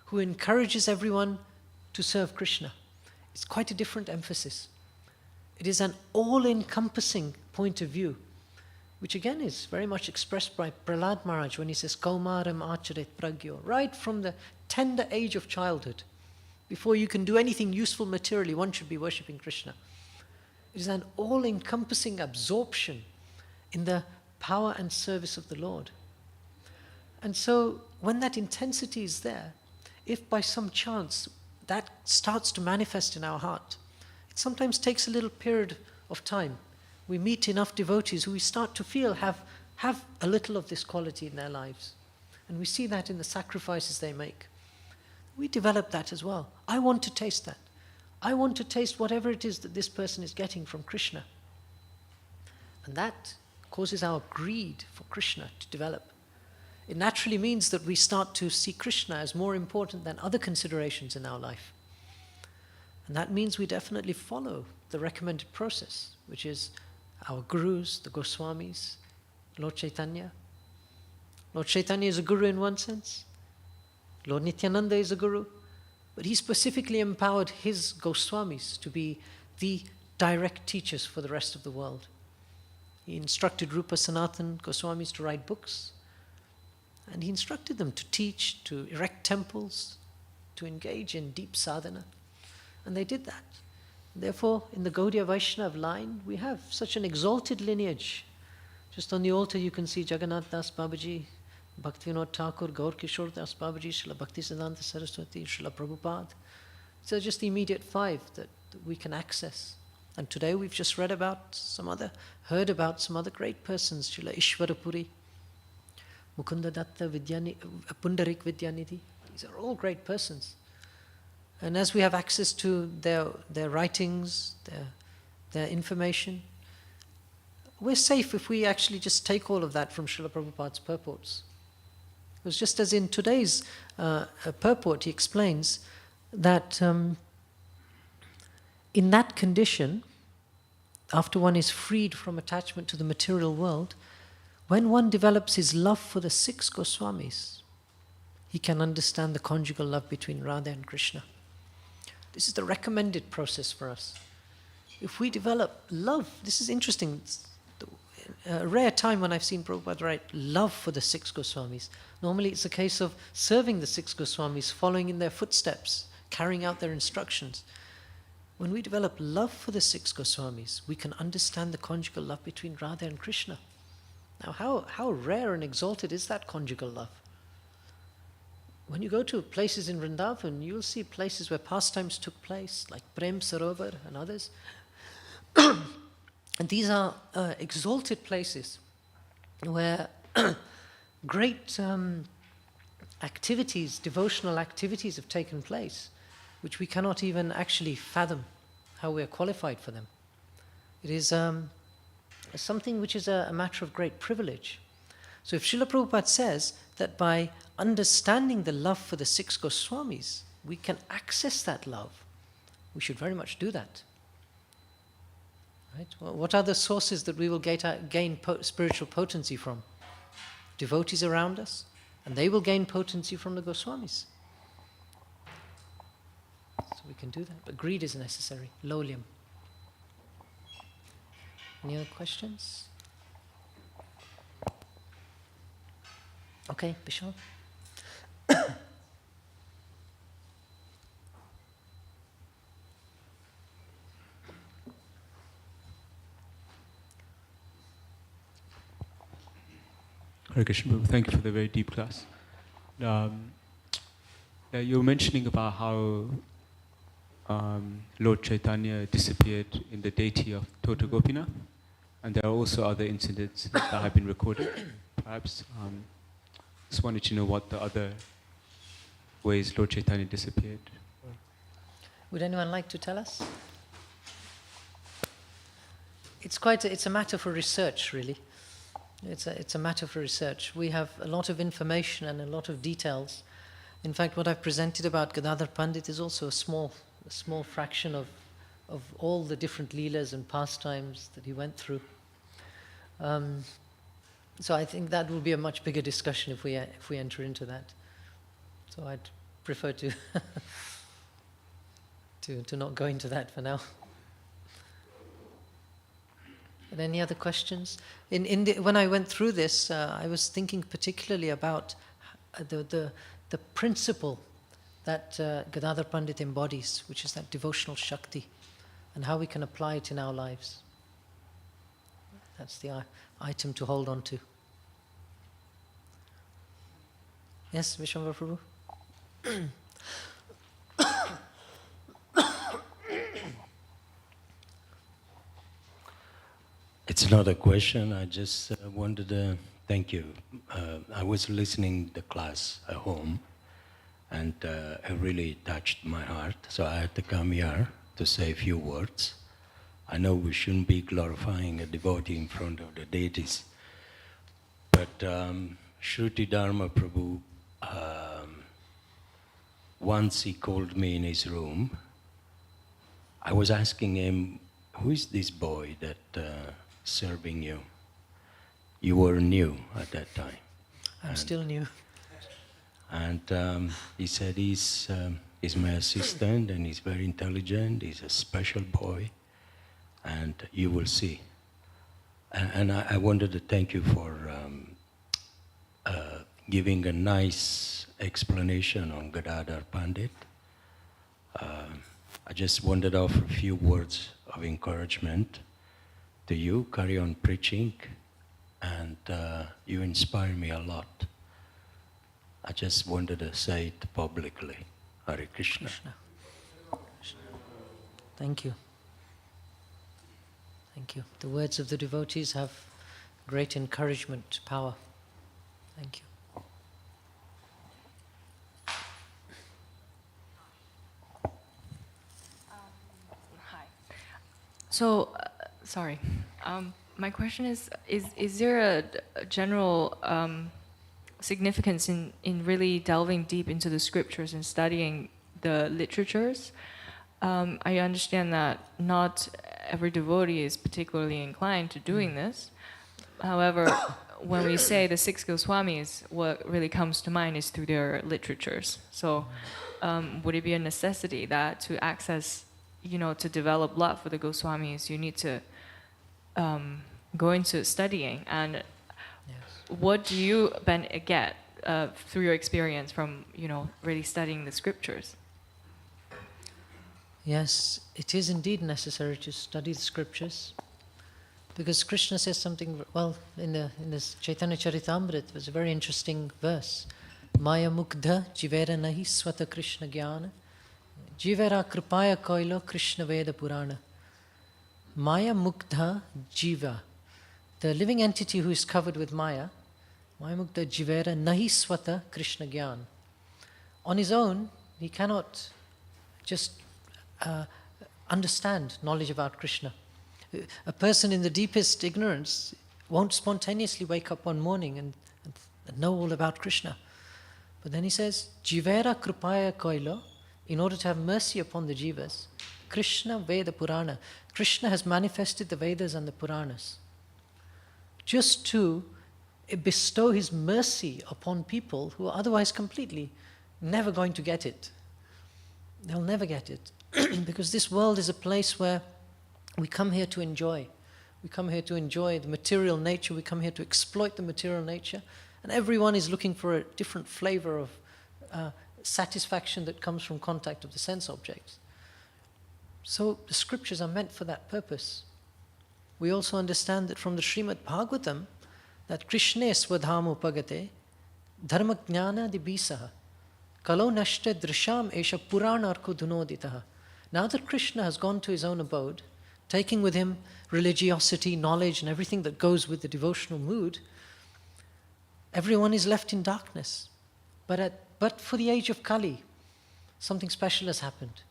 who encourages everyone to serve Krishna. It's quite a different emphasis. It is an all-encompassing point of view, which again is very much expressed by Prahlad Maharaj when he says, Kaumaram acharet pragyo, right from the tender age of childhood. Before you can do anything useful materially, one should be worshipping Krishna. It is an all-encompassing absorption in the power and service of the Lord. And so when that intensity is there, if by some chance that starts to manifest in our heart, it sometimes takes a little period of time. We meet enough devotees who we start to feel have a little of this quality in their lives. And we see that in the sacrifices they make. We develop that as well. I want to taste that. I want to taste whatever it is that this person is getting from Krishna. And that causes our greed for Krishna to develop. It naturally means that we start to see Krishna as more important than other considerations in our life. And that means we definitely follow the recommended process, which is our gurus, the Goswamis, Lord Chaitanya. Lord Chaitanya is a guru in one sense. Lord Nityananda is a guru. But he specifically empowered his Goswamis to be the direct teachers for the rest of the world. He instructed Rupa Sanatan Goswamis to write books. And he instructed them to teach, to erect temples, to engage in deep sadhana. And they did that. Therefore, in the Gaudiya Vaishnav line, we have such an exalted lineage. Just on the altar you can see Jagannath Das Babaji, Bhaktivedanta Thakur, Gaur Kishore Das Babaji, Srila Bhaktisiddhanta Saraswati, Srila Prabhupada. These are just the immediate 5 that we can access. And today we've just heard about some other great persons, Srila Ishvara Puri, Mukunda Datta, Pundarik Vidyanidhi. These are all great persons. And as we have access to their writings, their information, we're safe if we actually just take all of that from Srila Prabhupada's purports. Because just as in today's purport, he explains that in that condition, after one is freed from attachment to the material world, when one develops his love for the 6 Goswamis, he can understand the conjugal love between Radha and Krishna. This is the recommended process for us. If we develop love, this is interesting. It's a rare time when I've seen Prabhupada write love for the 6 Goswamis. Normally it's a case of serving the 6 Goswamis, following in their footsteps, carrying out their instructions. When we develop love for the 6 Goswamis, we can understand the conjugal love between Radha and Krishna. Now, how rare and exalted is that conjugal love? When you go to places in Vrindavan, you'll see places where pastimes took place, like Prem Sarovar and others. And these are exalted places where great activities, devotional activities have taken place, which we cannot even actually fathom how we are qualified for them. It is something which is a matter of great privilege. So if Srila Prabhupada says that by understanding the love for the 6 Goswamis, we can access that love, we should very much do that. Right? Well, what are the sources that we will gain spiritual potency from? Devotees around us, and they will gain potency from the Goswamis. So we can do that, but greed is necessary. Lolium. Any other questions? Okay, Bishop. Hare Krishna, Prabhu. Thank you for the very deep class. You were mentioning about how Lord Chaitanya disappeared in the deity of Tota Gopinath, and there are also other incidents that have been recorded. Perhaps just wanted to know what the other ways Lord Chaitanya disappeared. Would anyone like to tell us? It's a matter for research, really. It's a matter for research. We have a lot of information and a lot of details. In fact, what I've presented about Gadadhar Pandit is also a small fraction of all the different leelas and pastimes that he went through. So I think that will be a much bigger discussion if we enter into that. So I'd prefer to to not go into that for now. And any other questions? When I went through this, I was thinking particularly about the principle that Gadadhar Pandit embodies, which is that devotional Shakti, and how we can apply it in our lives. That's the item to hold on to. Yes, Vishwambar Prabhu? It's not a question, I just wanted to thank you. I was listening to the class at home, and it really touched my heart, so I had to come here to say a few words. I know we shouldn't be glorifying a devotee in front of the deities, but Shruti Dharma Prabhu, once he called me in his room. I was asking him, who is this boy that serving you? You were new at that time. I'm still new. And he said he's my assistant and he's very intelligent, he's a special boy, and you will see. And I wanted to thank you for giving a nice explanation on Gadadhar Pandit. I just wanted to offer a few words of encouragement to you. Carry on preaching, and you inspire me a lot. I just wanted to say it publicly. Hare Krishna. Krishna. Thank you. Thank you. The words of the devotees have great encouragement, power. Thank you. Hi. So, sorry. My question is there a general significance in really delving deep into the scriptures and studying the literatures? I understand that not every devotee is particularly inclined to doing this. However, when we say the six Goswamis, what really comes to mind is through their literatures. So would it be a necessity that to access, to develop love for the Goswamis, you need to go into studying? And what do you get through your experience from, really studying the scriptures? Yes, it is indeed necessary to study the scriptures, because Krishna says something, in this Chaitanya Charitamrita, it was a very interesting verse. Maya mukdha jivera nahi swata Krishna jnana, jivera kripaya koilo Krishna Veda Purana. Maya mukdha jiva, the living entity who is covered with Maya, Maya mukdha jivera nahi swata Krishna jnana. On his own, he cannot just understand knowledge about Krishna. A person in the deepest ignorance won't spontaneously wake up one morning and know all about Krishna. But then he says, Jivera kripaya koilo, in order to have mercy upon the jivas, Krishna Veda Purana. Krishna has manifested the Vedas and the Puranas just to bestow his mercy upon people who are otherwise completely never going to get it. They'll never get it. Because this world is a place where we come here to enjoy. We come here to enjoy the material nature. We come here to exploit the material nature. And everyone is looking for a different flavor of satisfaction that comes from contact of the sense objects. So the scriptures are meant for that purpose. We also understand that from the Srimad Bhagavatam, that Krishna swadham upagate dharma jnana dibisaha kalo nashta drisham esha purana arko dunoditaha. Now that Krishna has gone to his own abode, taking with him religiosity, knowledge, and everything that goes with the devotional mood, everyone is left in darkness. But for the age of Kali, something special has happened.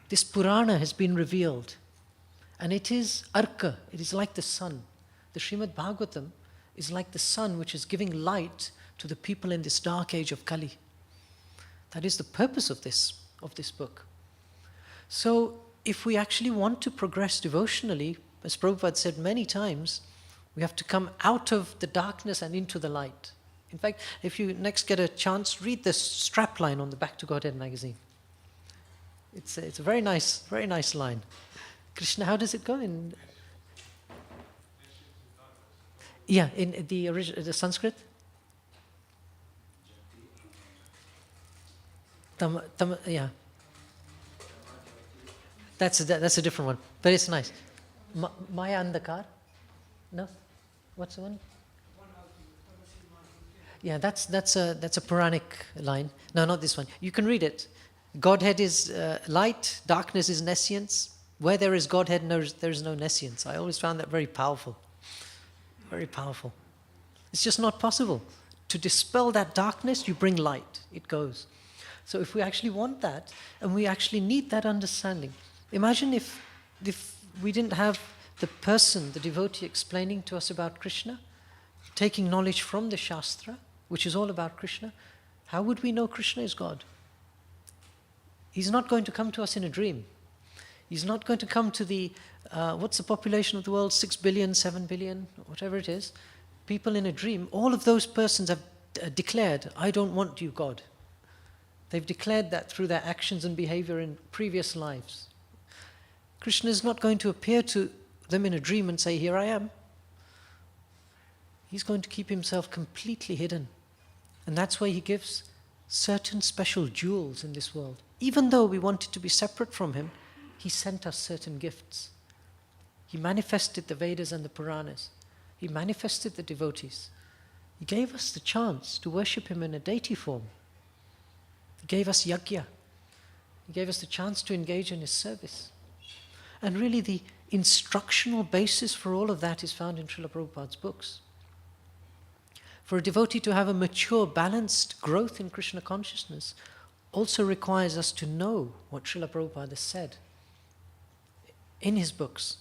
This Purana has been revealed. And it is Arka, it is like the sun. The Srimad Bhagavatam is like the sun which is giving light to the people in this dark age of Kali. That is the purpose of this book. So if we actually want to progress devotionally, as Prabhupada said many times, we have to come out of the darkness and into the light. In fact, if you next get a chance, read the strapline on the Back to Godhead magazine. It's a very nice line. Krishna, how does it go in? Yeah, in the Sanskrit. Yeah. That's a different one, but it's nice. Maya Andakar? No? What's the one? Yeah, that's a Puranic line. No, not this one. You can read it. Godhead is light, darkness is nescience. Where there is Godhead, there is no nescience. I always found that very powerful. Very powerful. It's just not possible. To dispel that darkness, you bring light. It goes. So if we actually want that, and we actually need that understanding, Imagine if we didn't have the person, the devotee, explaining to us about Krishna, taking knowledge from the Shastra, which is all about Krishna. How would we know Krishna is God? He's not going to come to us in a dream. He's not going to come to the, what's the population of the world, 6 billion, 7 billion, whatever it is, people in a dream. All of those persons have declared, I don't want you, God. They've declared that through their actions and behavior in previous lives. Krishna is not going to appear to them in a dream and say, here I am. He's going to keep himself completely hidden. And that's why he gives certain special jewels in this world. Even though we wanted to be separate from him, he sent us certain gifts. He manifested the Vedas and the Puranas. He manifested the devotees. He gave us the chance to worship him in a deity form. He gave us yajna. He gave us the chance to engage in his service. And really the instructional basis for all of that is found in Srila Prabhupada's books. For a devotee to have a mature, balanced growth in Krishna consciousness also requires us to know what Srila Prabhupada has said in his books.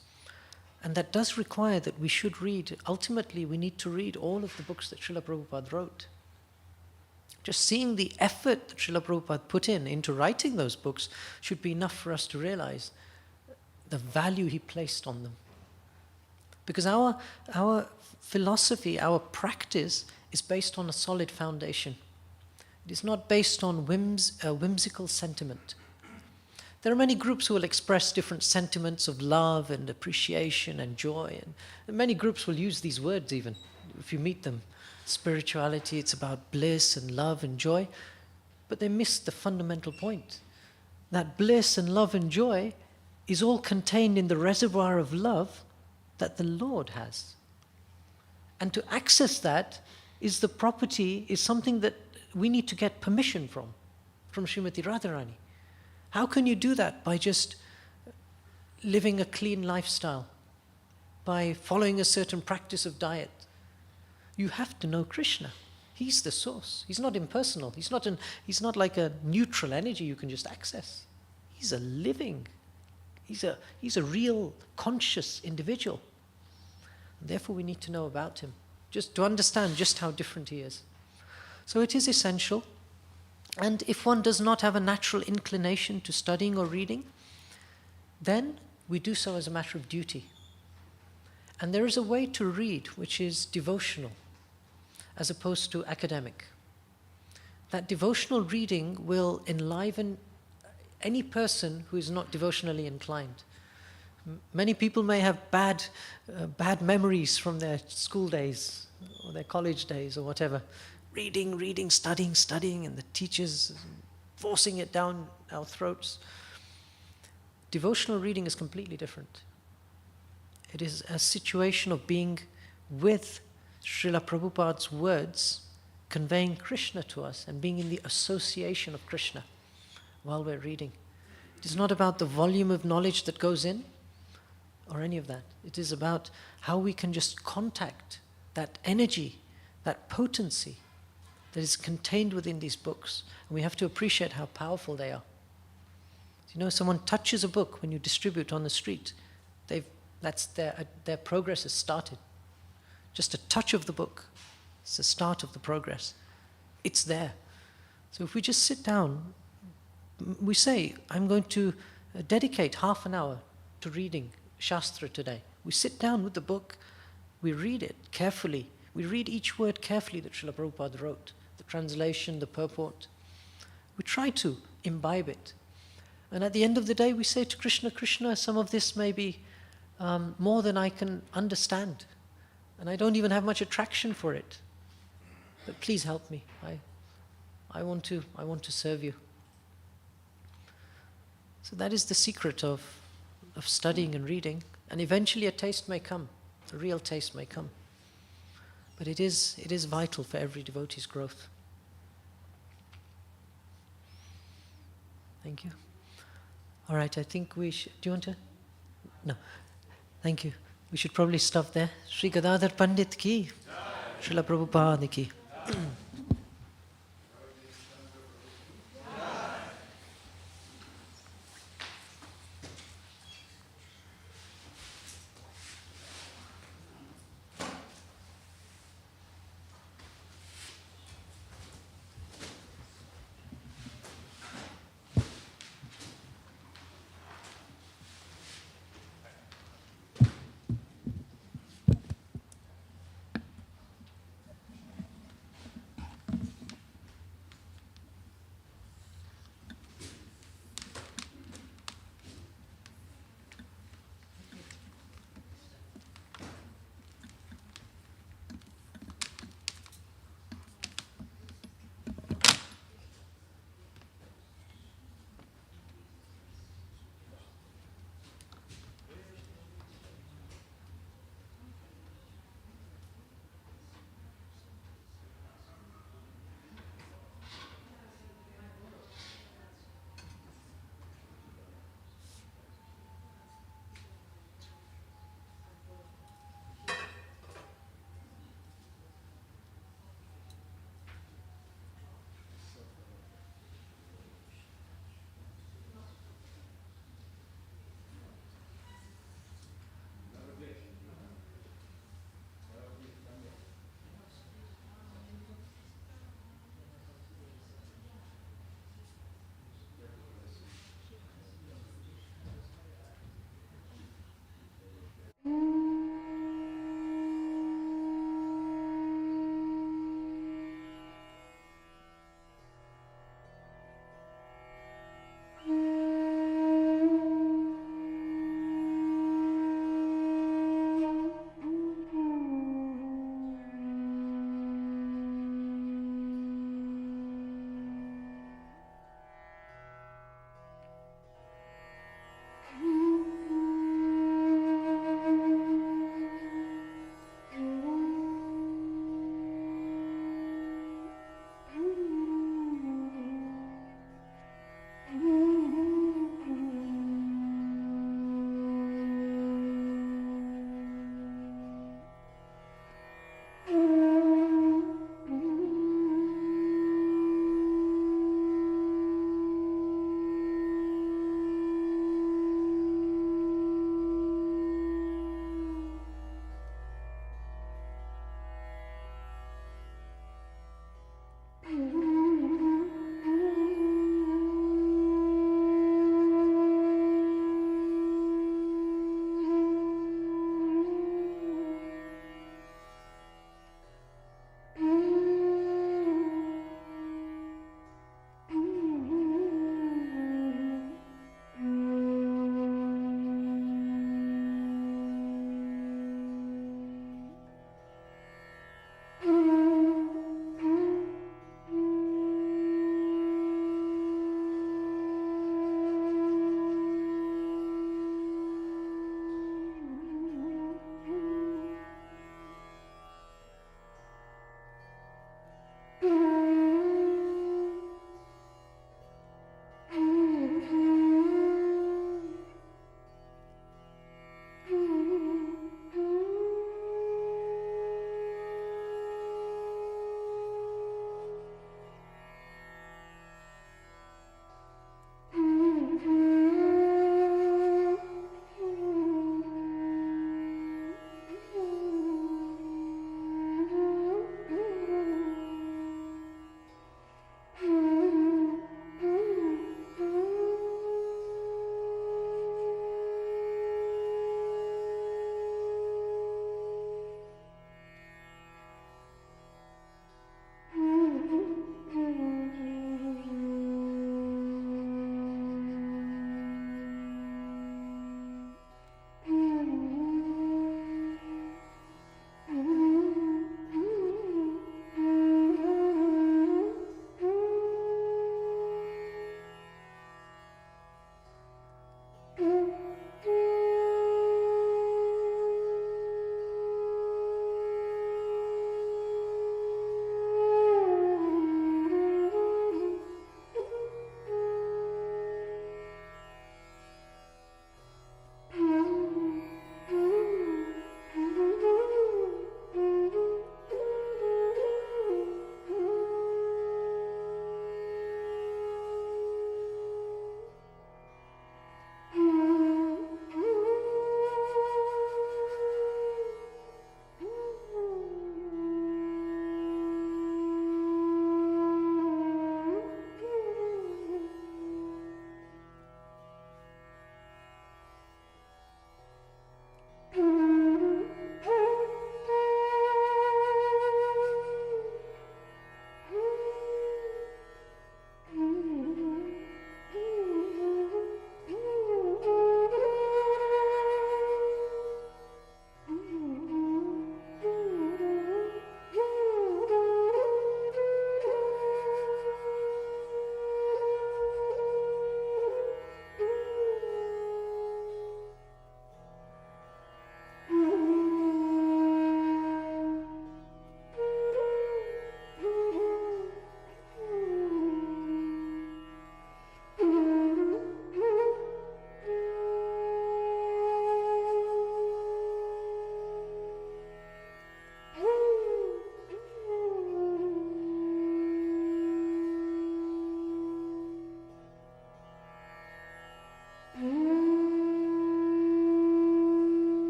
And that does require that we should read, ultimately we need to read all of the books that Srila Prabhupada wrote. Just seeing the effort that Srila Prabhupada put into writing those books should be enough for us to realize the value he placed on them. Because our philosophy, our practice is based on a solid foundation. It is not based on whimsical sentiment. There are many groups who will express different sentiments of love and appreciation and joy. And many groups will use these words even, if you meet them. Spirituality, it's about bliss and love and joy. But they miss the fundamental point. That bliss and love and joy is all contained in the reservoir of love that the Lord has. And to access that is something that we need to get permission from Srimati Radharani. How can you do that? By just living a clean lifestyle, by following a certain practice of diet. You have to know Krishna. He's the source. He's not impersonal. He's not like a neutral energy you can just access. He's a living, he's a real conscious individual. And therefore we need to know about him, just to understand just how different he is. So it is essential. And if one does not have a natural inclination to studying or reading, then we do so as a matter of duty. And there is a way to read which is devotional, as opposed to academic. That devotional reading will enliven any person who is not devotionally inclined. Many people may have bad memories from their school days or their college days or whatever. Reading, studying, and the teachers forcing it down our throats. Devotional reading is completely different. It is a situation of being with Srila Prabhupada's words, conveying Krishna to us and being in the association of Krishna while we're reading. It is not about the volume of knowledge that goes in or any of that. It is about how we can just contact that energy, that potency that is contained within these books. And we have to appreciate how powerful they are. You know, someone touches a book when you distribute on the street, that's their progress has started. Just a touch of the book, it's the start of the progress. It's there. So if we just sit down, we say, I'm going to dedicate half an hour to reading Shastra today. We sit down with the book, we read it carefully. We read each word carefully that Srila Prabhupada wrote, the translation, the purport. We try to imbibe it. And at the end of the day, we say to Krishna, Krishna, some of this may be more than I can understand. And I don't even have much attraction for it. But please help me. I want to serve you. So that is the secret of studying and reading. And eventually a taste may come. A real taste may come. But it is vital for every devotee's growth. Thank you. All right, I think we should... Do you want to? No. Thank you. We should probably stop there. Shri Gadadhar Pandit ki. Srila Prabhupada ki.